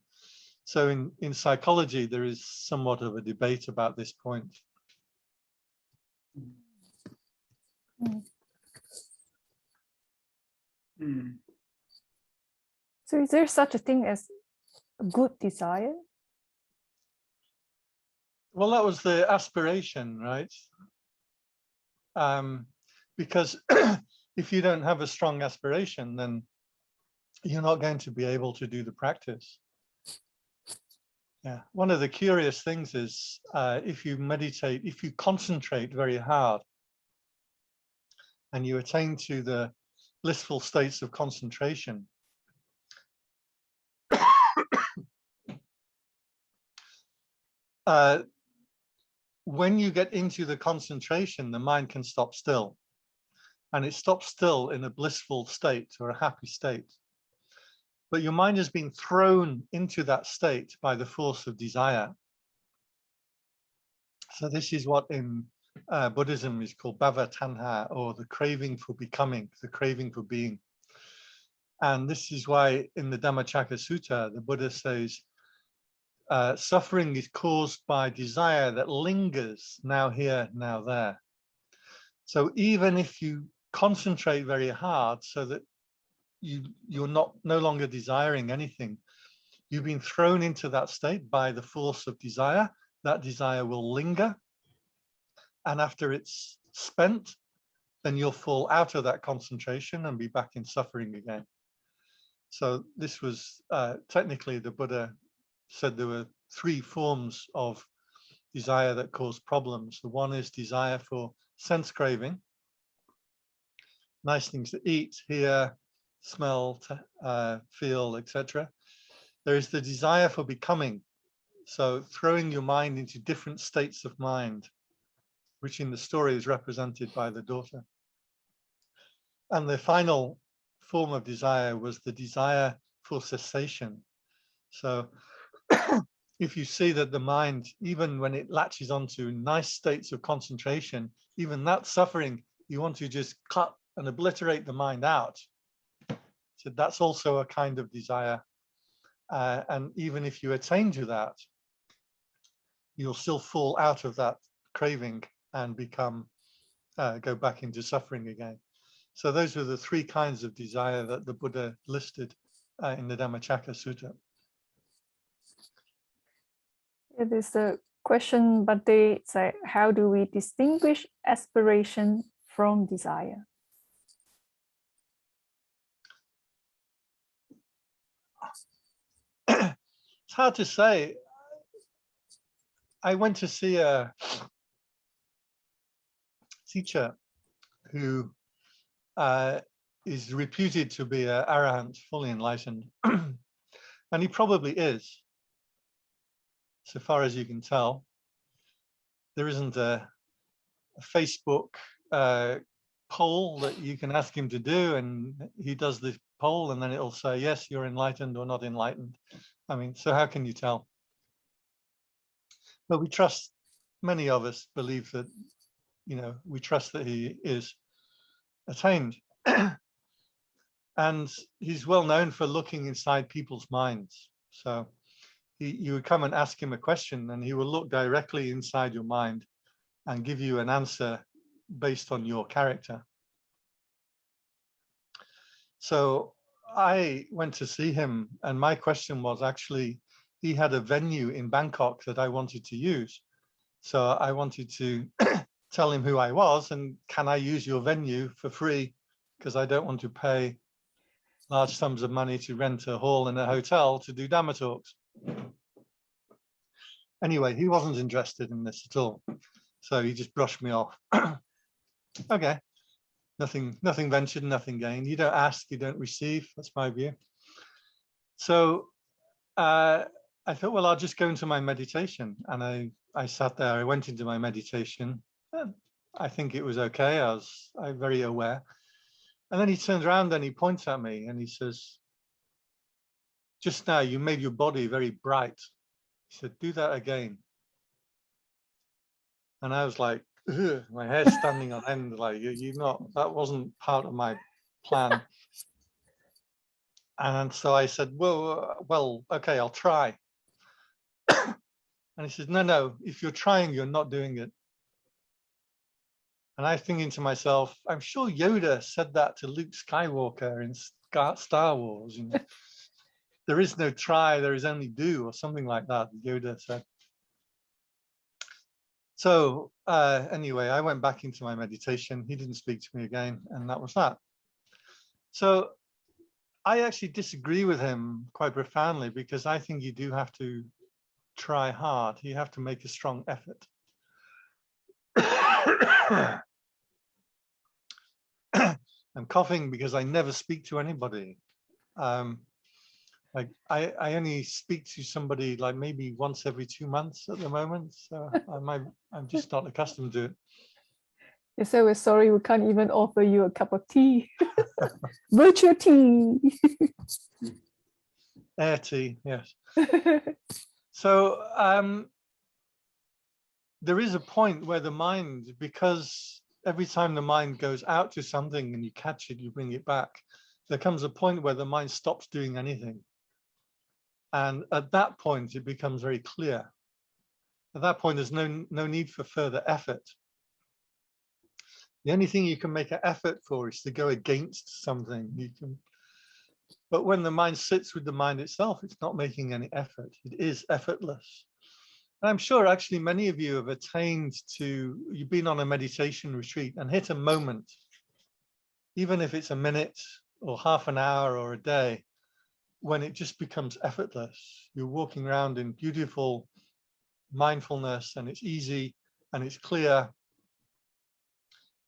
So in psychology, there is somewhat of a debate about this point. So is there such a thing as good desire? Well, that was the aspiration, right? Because if you don't have a strong aspiration, then you're not going to be able to do the practice. Yeah, one of the curious things is if you meditate, if you concentrate very hard and you attain to the blissful states of concentration, when you get into the concentration, the mind can stop still, and it stops still in a blissful state or a happy state. But your mind has been thrown into that state by the force of desire. So this is what in Buddhism is called bhava tanha, or the craving for becoming, the craving for being. And this is why in the Dhammacakka Sutta, the Buddha says, suffering is caused by desire that lingers now here, now there. So even if you concentrate very hard so that you're no longer desiring anything, you've been thrown into that state by the force of desire. That desire will linger, and after it's spent, then you'll fall out of that concentration and be back in suffering again. So this was technically, the Buddha said there were three forms of desire that cause problems. The one is desire for sense craving, nice things to eat, hear, smell, feel, etc. There is the desire for becoming, so throwing your mind into different states of mind, which in the story is represented by the daughter. And the final form of desire was the desire for cessation. So if you see that the mind, even when it latches onto nice states of concentration, even that suffering, you want to just cut and obliterate the mind out. So that's also a kind of desire. And even if you attain to that, you'll still fall out of that craving and become, go back into suffering again. So those were the three kinds of desire that the Buddha listed in the Dhammacakka Sutta. It is a question, Bhante, it's like, how do we distinguish aspiration from desire? It's hard to say. I went to see a teacher who is reputed to be an arahant, fully enlightened. And he probably is, so far as you can tell. There isn't a Facebook poll that you can ask him to do, and he does the poll, and then it'll say, yes, you're enlightened or not enlightened. I mean, so how can you tell? But we trust, many of us believe that, we trust that he is attained. And he's well known for looking inside people's minds. So you would come and ask him a question, and he will look directly inside your mind and give you an answer based on your character. So I went to see him, and my question was actually, he had a venue in Bangkok that I wanted to use. So I wanted to tell him who I was and can I use your venue for free, because I don't want to pay large sums of money to rent a hall in a hotel to do Dhamma talks. Anyway, he wasn't interested in this at all. So he just brushed me off. Okay, nothing ventured, nothing gained. You don't ask, you don't receive. That's my view. So I thought, well, I'll just go into my meditation. And I sat there, I went into my meditation. I think it was okay. I was very aware. And then he turns around and he points at me and he says, just now you made your body very bright. He said, do that again. And I was like, ugh, my hair's standing on end, like, that wasn't part of my plan. And so I said, well, okay, I'll try. And he said, no, if you're trying, you're not doing it. And I was thinking to myself, I'm sure Yoda said that to Luke Skywalker in Star Wars. There is no try, there is only do, or something like that, Yoda said. So anyway, I went back into my meditation. He didn't speak to me again, and that was that. So I actually disagree with him quite profoundly, because I think you do have to try hard. You have to make a strong effort. I'm coughing because I never speak to anybody. Like I only speak to somebody like maybe once every 2 months at the moment. So I'm just not accustomed to it. Yes, so we're sorry we can't even offer you a cup of tea. Virtual tea. Air tea, yes. So there is a point where the mind, because every time the mind goes out to something and you catch it, you bring it back, there comes a point where the mind stops doing anything. And at that point, it becomes very clear. At that point, there's no need for further effort. The only thing you can make an effort for is to go against something. But when the mind sits with the mind itself, it's not making any effort. It is effortless. And I'm sure actually many of you have attained to, you've been on a meditation retreat and hit a moment, even if it's a minute or half an hour or a day, when it just becomes effortless. You're walking around in beautiful mindfulness and it's easy and it's clear,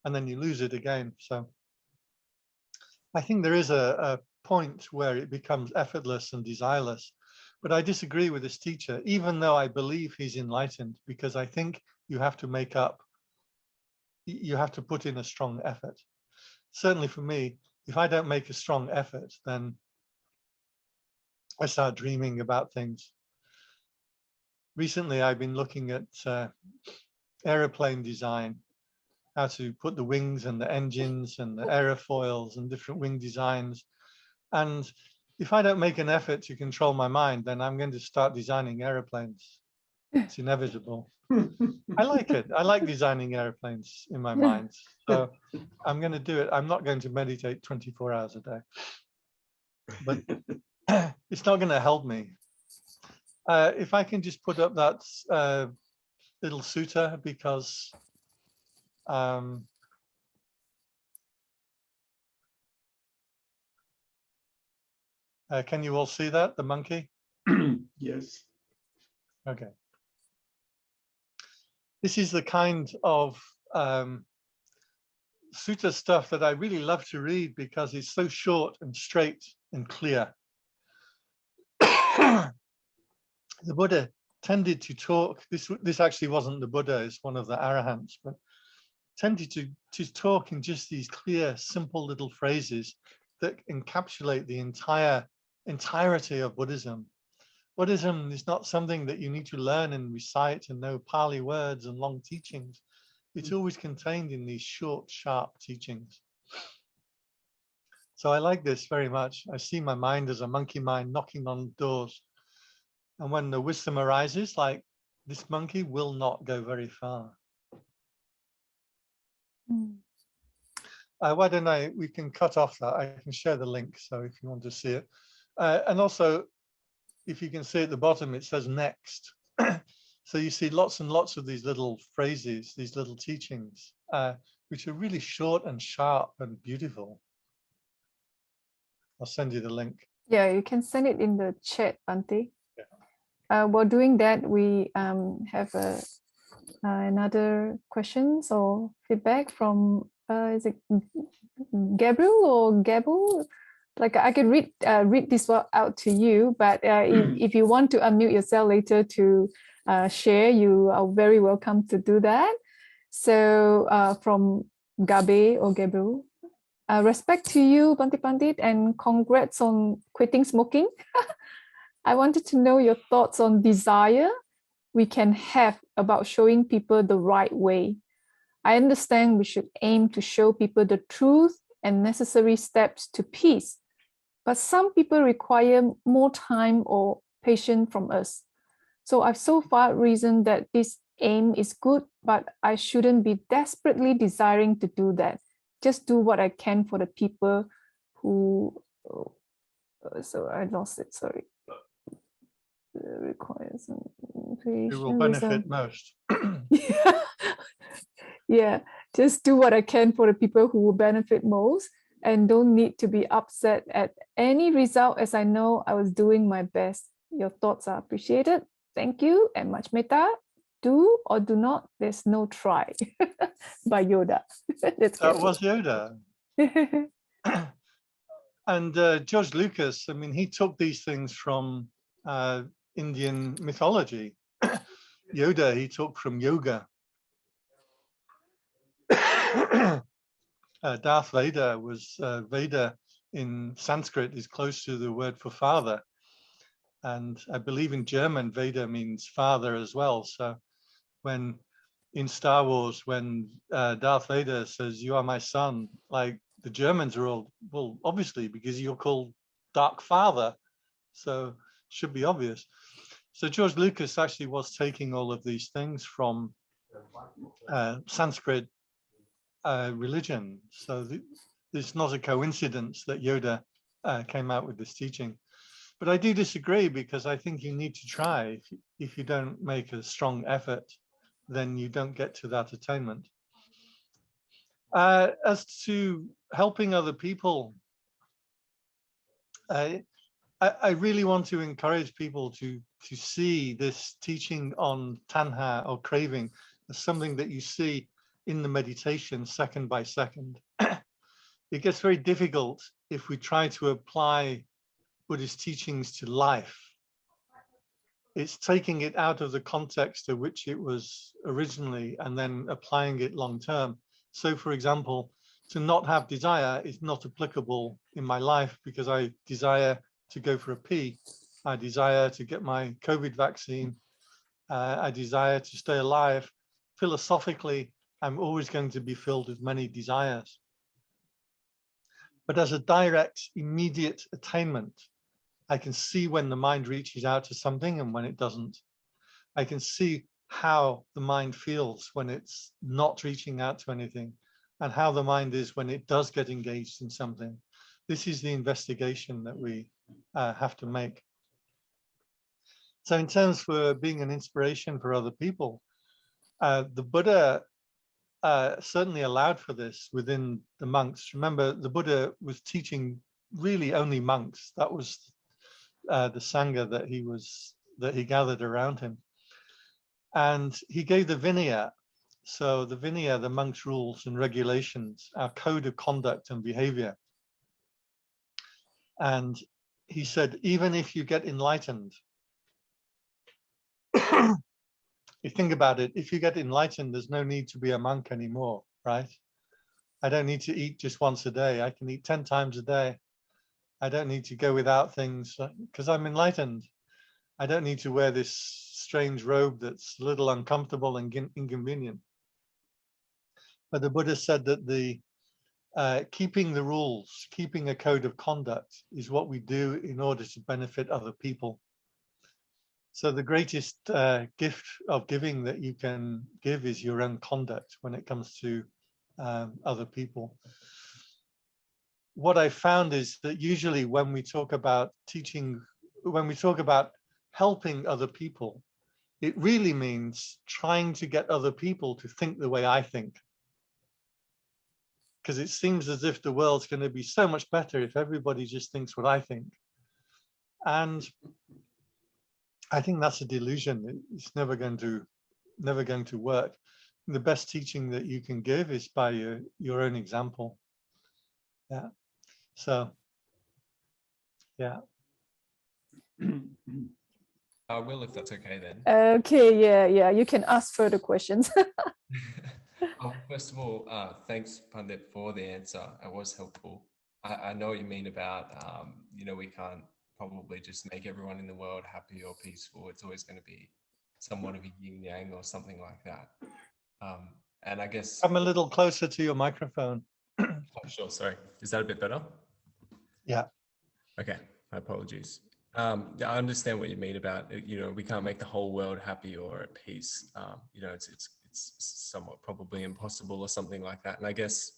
and then you lose it again. So I think there is a point where it becomes effortless and desireless. But I disagree with this teacher, even though I believe he's enlightened, because I think you have to make up, you have to put in a strong effort. Certainly for me, if I don't make a strong effort, then I start dreaming about things. Recently, I've been looking at aeroplane design, how to put the wings and the engines and the aerofoils and different wing designs. And if I don't make an effort to control my mind, then I'm going to start designing airplanes. It's inevitable. I like it. I like designing airplanes in my mind. So I'm going to do it. I'm not going to meditate 24 hours a day. But it's not going to help me. If I can just put up that little sutta because can you all see that, the monkey? Yes. Okay. This is the kind of sutta stuff that I really love to read because it's so short and straight and clear. The Buddha tended to talk, this actually wasn't the Buddha, it's one of the Arahants, but tended to talk in just these clear, simple little phrases that encapsulate the entirety of Buddhism. Buddhism is not something that you need to learn and recite and know Pali words and long teachings. It's always contained in these short, sharp teachings. So I like this very much. I see my mind as a monkey mind knocking on doors. And when the wisdom arises, like this monkey will not go very far. Why don't we can cut off that. I can share the link. So if you want to see it. And also, if you can see at the bottom, it says next. So you see lots and lots of these little phrases, these little teachings, which are really short and sharp and beautiful. I'll send you the link. Yeah, you can send it in the chat, Bhante. Yeah. While doing that, we have another questions or feedback from, is it Gabriel or Gabel? Like I could read this one out to you, but if you want to unmute yourself later to share, you are very welcome to do that. So from Gabe or Gabriel, respect to you, Bhante Pandit, and congrats on quitting smoking. I wanted to know your thoughts on desire we can have about showing people the right way. I understand we should aim to show people the truth and necessary steps to peace, but some people require more time or patience from us. So I've so far reasoned that this aim is good, but I shouldn't be desperately desiring to do that. Just do what I can for the people who, so I lost it, sorry. Requires some patience. Who will benefit most. Yeah, just do what I can for the people who will benefit most and don't need to be upset at any result, as I know I was doing my best. Your thoughts are appreciated. Thank you and much metta. Do or do not, there's no try. By Yoda. That was Yoda. And George Lucas, I mean, he took these things from Indian mythology. Yoda, he took from yoga. Darth Vader was, Veda in Sanskrit is close to the word for father. And I believe in German, Veda means father as well. So when in Star Wars, when Darth Vader says, "You are my son," like the Germans are all, well, obviously, because you're called Dark Father. So should be obvious. So George Lucas actually was taking all of these things from Sanskrit religion. So it's not a coincidence that Yoda came out with this teaching. But I do disagree, because I think you need to try. If you don't make a strong effort, then you don't get to that attainment. As to helping other people, I really want to encourage people to see this teaching on tanha or craving as something that you see in the meditation second by second. It gets very difficult if we try to apply Buddhist teachings to life. It's taking it out of the context of which it was originally and then applying it long term. So for example, to not have desire is not applicable in my life because I desire to go for a pee. I desire to get my COVID vaccine. I desire to stay alive. Philosophically, I'm always going to be filled with many desires. But as a direct, immediate attainment, I can see when the mind reaches out to something and when it doesn't. I can see how the mind feels when it's not reaching out to anything and how the mind is when it does get engaged in something. This is the investigation that we have to make. So in terms for being an inspiration for other people, The Buddha certainly allowed for this within the monks. Remember, the Buddha was teaching really only monks. That was the Sangha that he gathered around him. And he gave the Vinaya. So the Vinaya, the monks' rules and regulations, our code of conduct and behavior. And he said, even if you get enlightened, you think about it, if you get enlightened, there's no need to be a monk anymore, right? I don't need to eat just once a day. I can eat 10 times a day. I don't need to go without things because I'm enlightened. I don't need to wear this strange robe that's a little uncomfortable and inconvenient. But the Buddha said that the keeping the rules, keeping a code of conduct is what we do in order to benefit other people. So the greatest gift of giving that you can give is your own conduct when it comes to other people. What I found is that usually when we talk about teaching, when we talk about helping other people, it really means trying to get other people to think the way I think. Because it seems as if the world's going to be so much better if everybody just thinks what I think. And I think that's a delusion. It's never going to work. The best teaching that you can give is by your own example. Yeah. So, yeah. I will, if that's okay then. Okay, yeah. You can ask further questions. First of all, thanks, Pandit, for the answer. It was helpful. I know what you mean about, we can't probably just make everyone in the world happy or peaceful. It's always going to be somewhat of a yin yang or something like that. And I guess I'm a little closer to your microphone. Oh, sure. Sorry. Is that a bit better? Yeah. Okay. My apologies. I understand what you mean about, we can't make the whole world happy or at peace. It's somewhat probably impossible or something like that. And I guess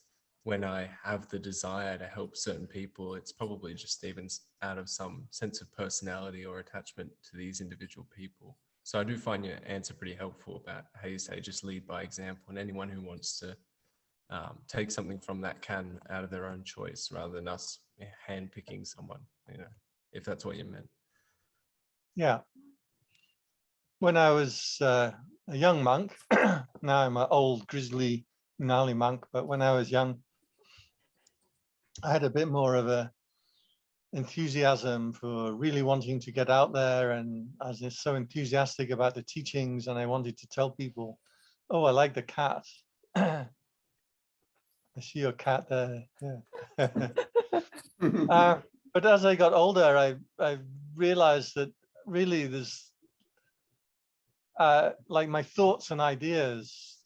when I have the desire to help certain people, it's probably just even out of some sense of personality or attachment to these individual people. So I do find your answer pretty helpful about how you say just lead by example, and anyone who wants to take something from that can out of their own choice rather than us handpicking someone, if that's what you meant. Yeah. When I was a young monk, now I'm an old, grizzly, gnarly monk, but when I was young, I had a bit more of a enthusiasm for really wanting to get out there, and I was just so enthusiastic about the teachings, and I wanted to tell people, oh, I like the cat. I see your cat there. Yeah. But as I got older, I realized that really there's like my thoughts and ideas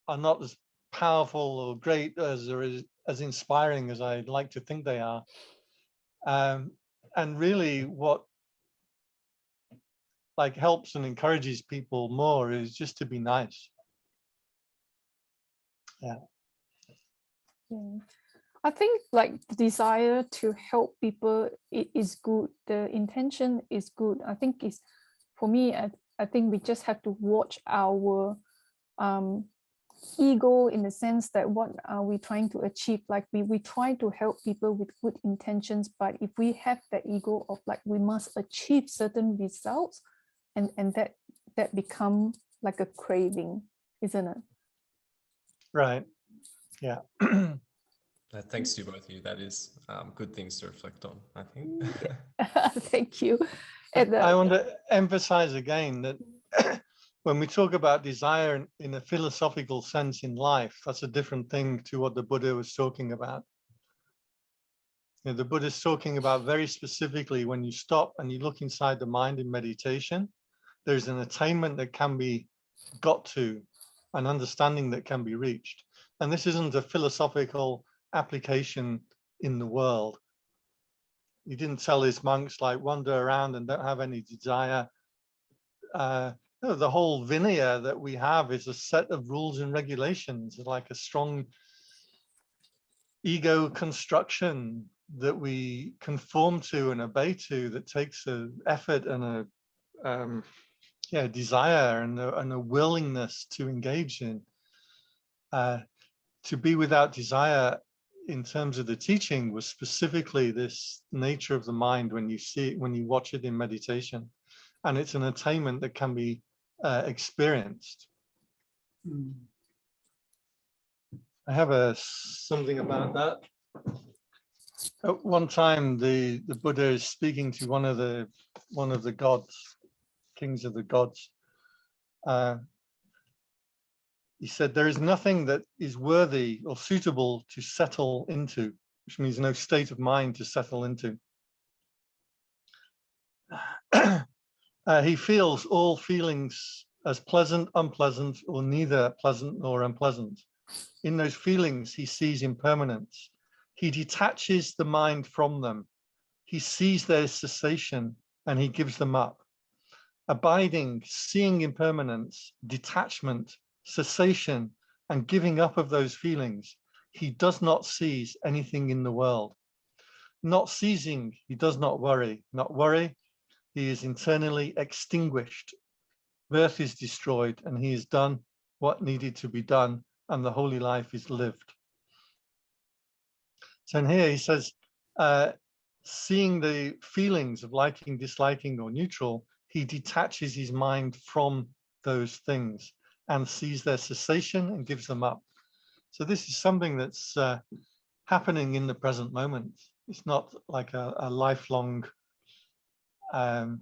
are not as powerful or great as inspiring as I'd like to think they are. And really what like helps and encourages people more is just to be nice. Yeah. I think like the desire to help people is good. The intention is good. I think it's, for me, I think we just have to watch our ego in the sense that what are we trying to achieve? Like we try to help people with good intentions, but if we have that ego of like we must achieve certain results, and that become like a craving, isn't it? Right. Yeah. Thanks to both of you. That is good things to reflect on, I think. Thank you. I want to emphasize again that when we talk about desire in a philosophical sense in life, that's a different thing to what the Buddha was talking about. The Buddha is talking about very specifically when you stop and you look inside the mind in meditation, there's an attainment that can be got to, an understanding that can be reached. And this isn't a philosophical application in the world. He didn't tell his monks like wander around and don't have any desire. No, the whole Vinaya that we have is a set of rules and regulations, like a strong ego construction that we conform to and obey to, that takes an effort and desire and a willingness to engage in. To be without desire in terms of the teaching was specifically this nature of the mind when you see it, when you watch it in meditation. And it's an attainment that can be experienced. I have something about that. At one time, the Buddha is speaking to one of the gods, kings of the gods. He said, there is nothing that is worthy or suitable to settle into, which means no state of mind to settle into. He feels all feelings as pleasant, unpleasant, or neither pleasant nor unpleasant. In those feelings, he sees impermanence. He detaches the mind from them. He sees their cessation and he gives them up. Abiding, seeing impermanence, detachment, cessation, and giving up of those feelings, he does not seize anything in the world. Not seizing, he does not worry. Not worry, he is internally extinguished. Birth is destroyed, and he has done what needed to be done, and the holy life is lived. So in here he says, seeing the feelings of liking, disliking, or neutral, he detaches his mind from those things and sees their cessation and gives them up. So this is something that's happening in the present moment. It's not like a lifelong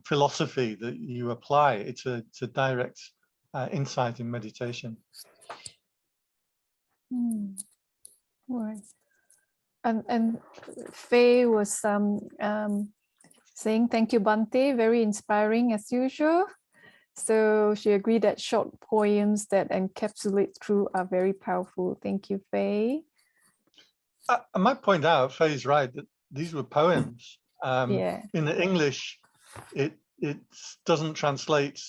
philosophy that you apply. It's a direct insight in meditation. Right. And Faye was saying, thank you, Bhante, very inspiring as usual. So she agreed that short poems that encapsulate truth are very powerful. Thank you, Faye. I might point out, Faye's right, that these were poems. Yeah. In the English, it doesn't translate,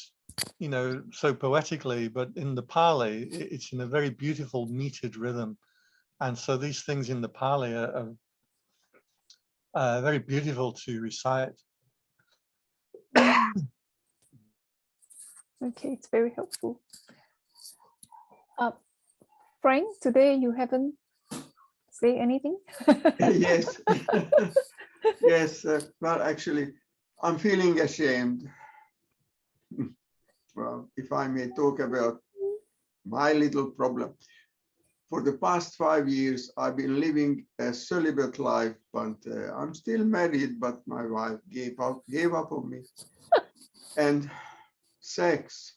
so poetically, but in the Pali, it's in a very beautiful metered rhythm. And so these things in the Pali are very beautiful to recite. Okay, it's very helpful. Frank, today you haven't say anything? Yes. Yes. Well, actually, I'm feeling ashamed. Well, if I may talk about my little problem. For the past 5 years, I've been living a celibate life, but I'm still married, but my wife gave up on me. And sex,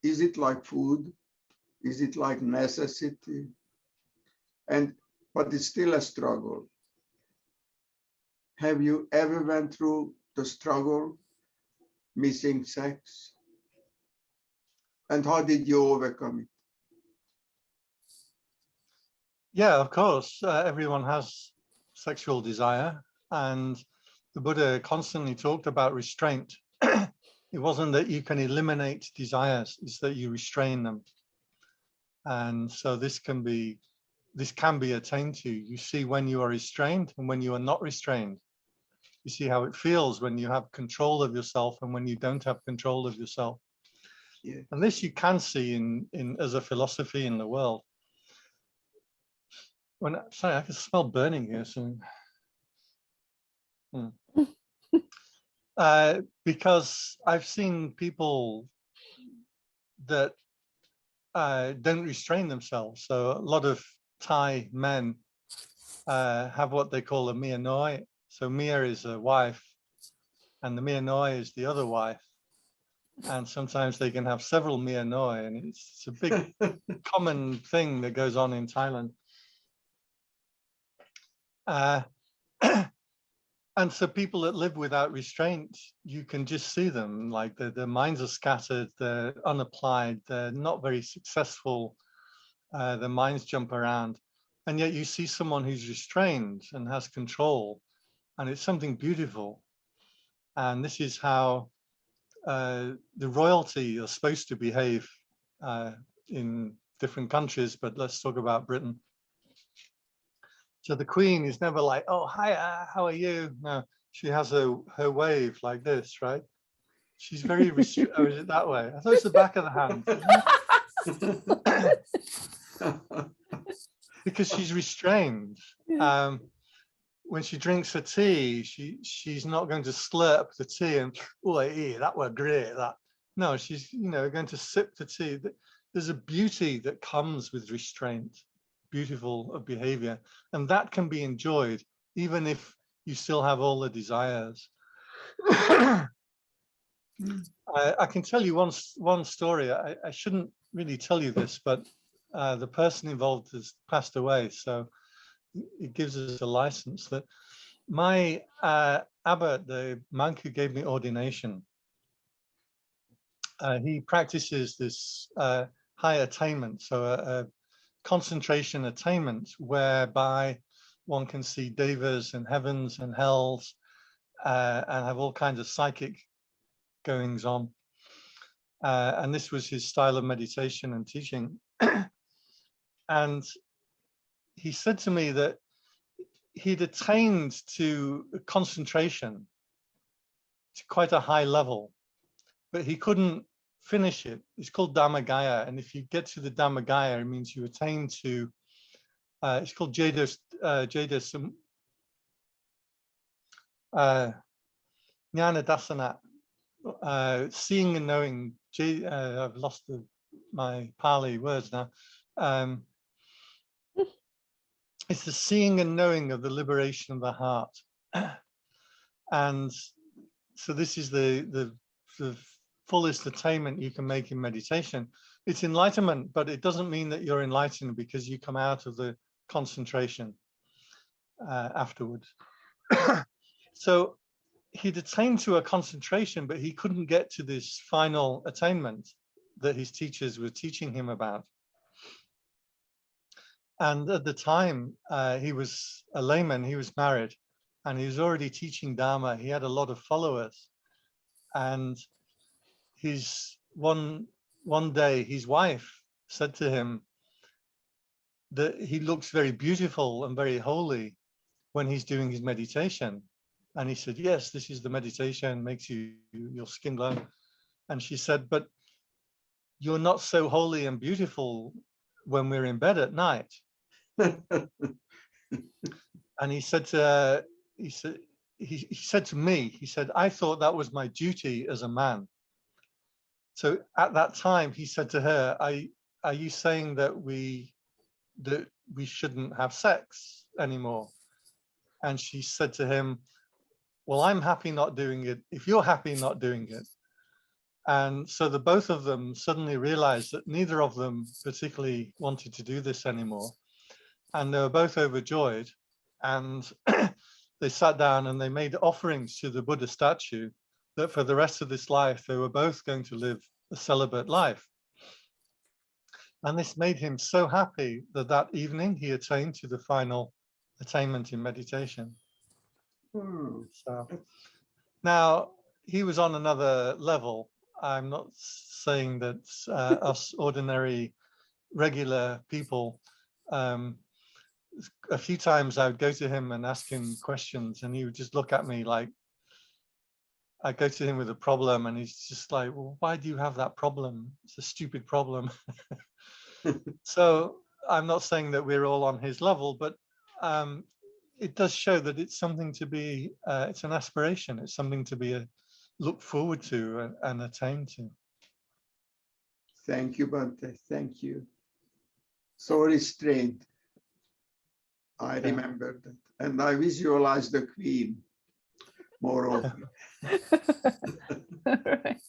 is it like food? Is it like necessity? But it's still a struggle. Have you ever went through the struggle, missing sex? And how did you overcome it? Yeah, of course, everyone has sexual desire, and the Buddha constantly talked about restraint. It wasn't that you can eliminate desires, it's that you restrain them. And so this can be attained to. You see when you are restrained and when you are not restrained. You see how it feels when you have control of yourself and when you don't have control of yourself. Yeah. And this you can see in as a philosophy in the world. Sorry, I can smell burning here soon. Because I've seen people that don't restrain themselves. So a lot of Thai men have what they call a mia noi. So mia is a wife, and the mia noi is the other wife. And sometimes they can have several mia noi, and it's a big common thing that goes on in Thailand. And so people that live without restraint, you can just see them, like their minds are scattered, they're unapplied, they're not very successful, their minds jump around. And yet you see someone who's restrained and has control, and it's something beautiful. And this is how the royalty are supposed to behave in different countries, but let's talk about Britain. So the Queen is never like, oh, hi, how are you? No, she has her wave like this, right? She's very restricted. Oh, is it that way? I thought it's the back of the hand. Because she's restrained. When she drinks her tea, she's not going to slurp the tea and, oh, yeah, that were great. That no, she's going to sip the tea. There's a beauty that comes with restraint, beautiful of behavior, and that can be enjoyed even if you still have all the desires. I can tell you one story. I shouldn't really tell you this, but the person involved has passed away, so it gives us a license that my abbot, the monk who gave me ordination, he practices this high attainment, so a concentration attainment whereby one can see devas and heavens and hells and have all kinds of psychic goings on. And this was his style of meditation and teaching. And he said to me that he'd attained to concentration to quite a high level, but he couldn't finish it. It's called Dhammagaya. And if you get to the Dhammagaya, it means you attain to, it's called Jnana Dasana, seeing and knowing. I've lost my Pali words now. It's the seeing and knowing of the liberation of the heart. And so this is the fullest attainment you can make in meditation. It's enlightenment, but it doesn't mean that you're enlightened because you come out of the concentration afterwards. So he'd attained to a concentration, but he couldn't get to this final attainment that his teachers were teaching him about. And at the time, he was a layman, he was married, and he was already teaching Dharma. He had a lot of followers. And one day, his wife said to him that he looks very beautiful and very holy when he's doing his meditation. And he said, yes, this is the meditation, makes your skin glow. And she said, but you're not so holy and beautiful when we're in bed at night. And he said to her, he said to me, he said, I thought that was my duty as a man. So at that time, he said to her, are you saying that we shouldn't have sex anymore? And she said to him, well, I'm happy not doing it if you're happy not doing it. And so the both of them suddenly realized that neither of them particularly wanted to do this anymore. And they were both overjoyed. And they sat down and they made offerings to the Buddha statue that for the rest of this life, they were both going to live a celibate life. And this made him so happy that that evening he attained to the final attainment in meditation. So now he was on another level. I'm not saying that us ordinary, regular people, a few times I would go to him and ask him questions and he would just look at me like, I go to him with a problem and he's just like, well, why do you have that problem? It's a stupid problem. So I'm not saying that we're all on his level, but it does show that it's something to be, it's an aspiration. It's something to be look forward to and attain to. Thank you, Bhante. Thank you. So restrained. I remember that. And I visualize the Queen more often. Right.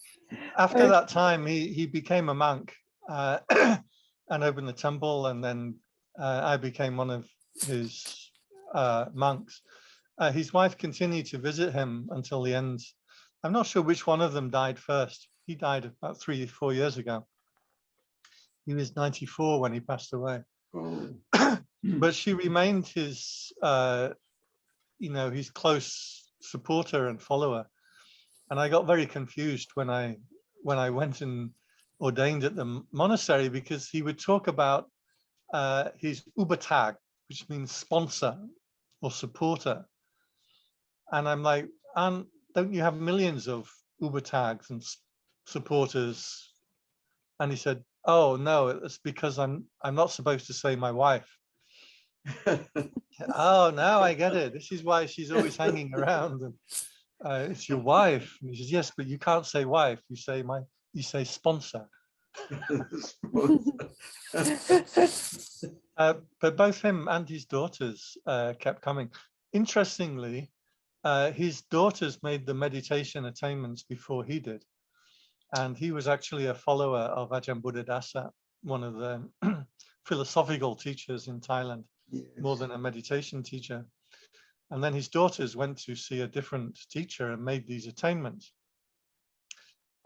After that time, he became a monk and opened the temple, and then I became one of his monks. His wife continued to visit him until the end. I'm not sure which one of them died first. He died about 3 or 4 years ago. He was 94 when he passed away. Oh. But she remained his, his close supporter and follower. And I got very confused when I went and ordained at the monastery, because he would talk about his ubatag, which means sponsor or supporter. And I'm like, don't you have millions of Uber tags and supporters. And he said, "Oh no, it's because I'm not supposed to say my wife." Oh, now I get it. This is why she's always hanging around. And, it's your wife. And he says, "Yes, but you can't say wife. You say sponsor." But both him and his daughters kept coming. Interestingly, his daughters made the meditation attainments before he did. And he was actually a follower of Ajahn Buddhadasa, one of the philosophical teachers in Thailand, Yes. more than a meditation teacher. And then his daughters went to see a different teacher and made these attainments.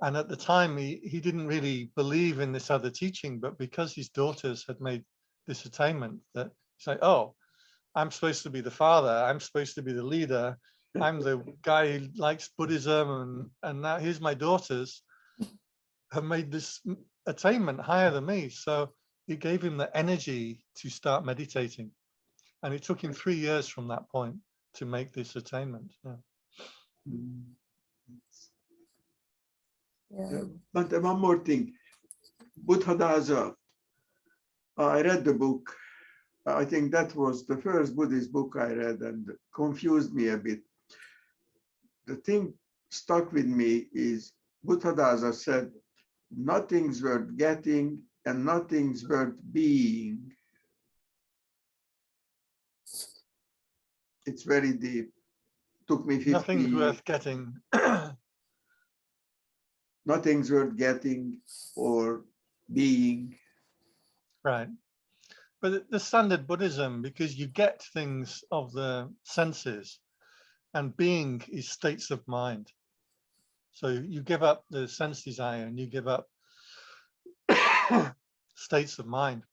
And at the time, he didn't really believe in this other teaching, but because his daughters had made this attainment, that he's like, "Oh, I'm supposed to be the father. I'm supposed to be the leader. I'm the guy who likes Buddhism. And now here's my daughters have made this attainment higher than me." So it gave him the energy to start meditating. And it took him 3 years from that point to make this attainment. Yeah. Yeah. But one more thing, Buddhadasa, I read the book. I think that was the first Buddhist book I read and confused me a bit. The thing stuck with me is Buddhadasa said, nothing's worth getting and nothing's worth being. It's very deep. Took me 50 Nothing's years. worth getting. Nothing's worth getting or being. Right. But the standard Buddhism, because you get things of the senses, and being is states of mind. So you give up the sense desire and you give up states of mind.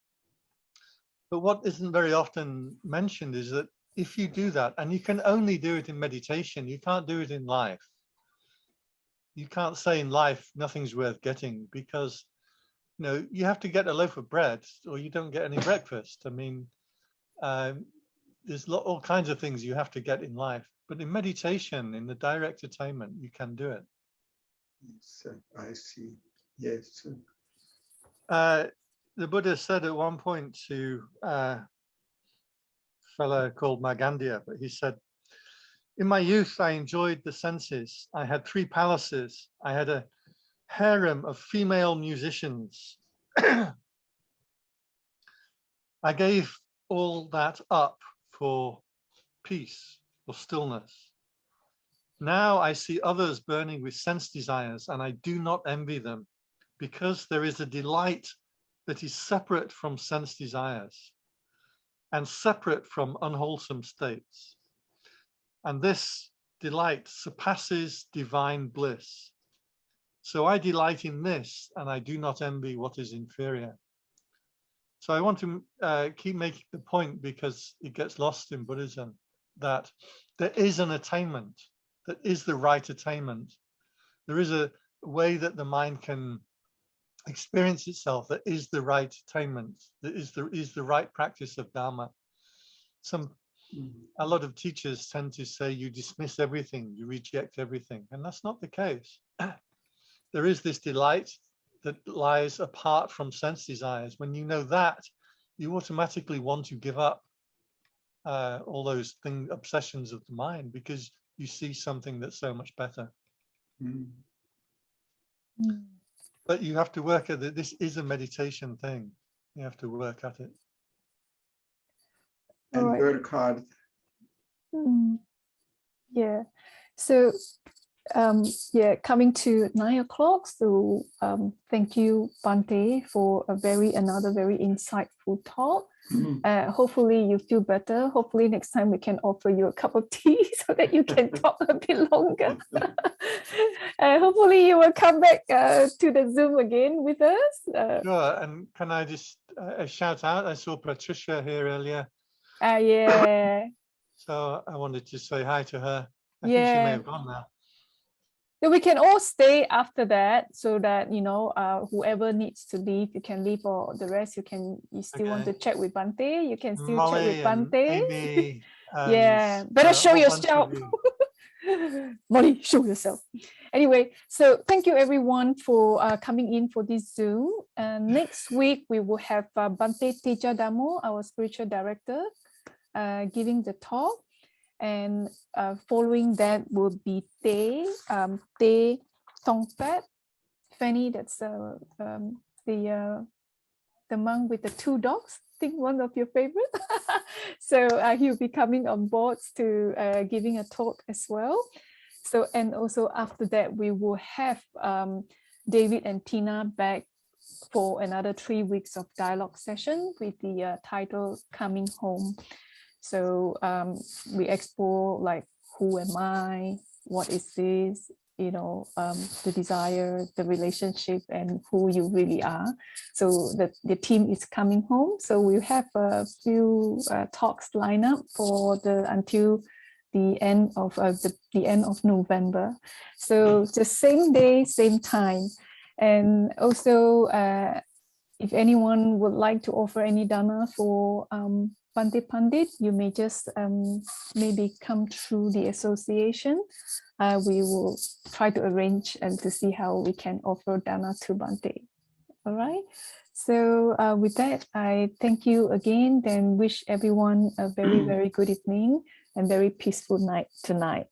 But what isn't very often mentioned is that if you do that, and you can only do it in meditation, you can't do it in life. You can't say in life nothing's worth getting, because you have to get a loaf of bread or you don't get any breakfast. I mean, there's all kinds of things you have to get in life, but in meditation, in the direct attainment, you can do it. Yes, I see. Yes. The Buddha said at one point to a fellow called Magandhya, but he said, "In my youth, I enjoyed the senses. I had 3 palaces. I had a harem of female musicians. I gave all that up for peace, for stillness. Now I see others burning with sense desires, and I do not envy them, because there is a delight that is separate from sense desires and separate from unwholesome states. And this delight surpasses divine bliss. So I delight in this, and I do not envy what is inferior." So I want to keep making the point, because it gets lost in Buddhism, that there is an attainment that is the right attainment. There is a way that the mind can experience itself that is the right attainment, that is the right practice of Dharma. A lot of teachers tend to say you dismiss everything, you reject everything, and that's not the case. There is this delight that lies apart from sense desires. When you know that, you automatically want to give up all those obsessions of the mind, because you see something that's so much better. But you have to work at it. This is a meditation thing. You have to work at it. And Right. work hard. Yeah. So coming to 9 o'clock. So thank you, Bhante, for another very insightful talk. Hopefully you feel better. Hopefully next time we can offer you a cup of tea so that you can talk a bit longer. Hopefully you will come back to the Zoom again with us. Sure. And can I just shout out? I saw Patricia here earlier. Yeah. So I wanted to say hi to her. I think she may have gone now. So we can all stay after that, so that whoever needs to leave, you can leave, or the rest you still want to chat with Bhante, you can still Molly chat with and Bhante. Amy Yeah, better show a whole bunch yourself. of you. Molly, show yourself. Anyway, so thank you everyone for coming in for this Zoom. Next week, we will have Bhante Teja Damo, our spiritual director, giving the talk. And following that will be Te Tongpat. Fanny, that's the monk with the 2 dogs. I think one of your favorite. So he'll be coming on board to giving a talk as well. So, and also after that, we will have David and Tina back for another 3 weeks of dialogue session with the title Coming Home. So we explore like, who am I? What is this? You know, the desire, the relationship, and who you really are. So the team is coming home. So we have a few talks lined up for until the end of the end of November. So the same day, same time. And also, if anyone would like to offer any dana for Pandit, you may just maybe come through the association. We will try to arrange and to see how we can offer dana to Bhante. All right. So with that, I thank you again, then wish everyone a very, very good evening and very peaceful night tonight.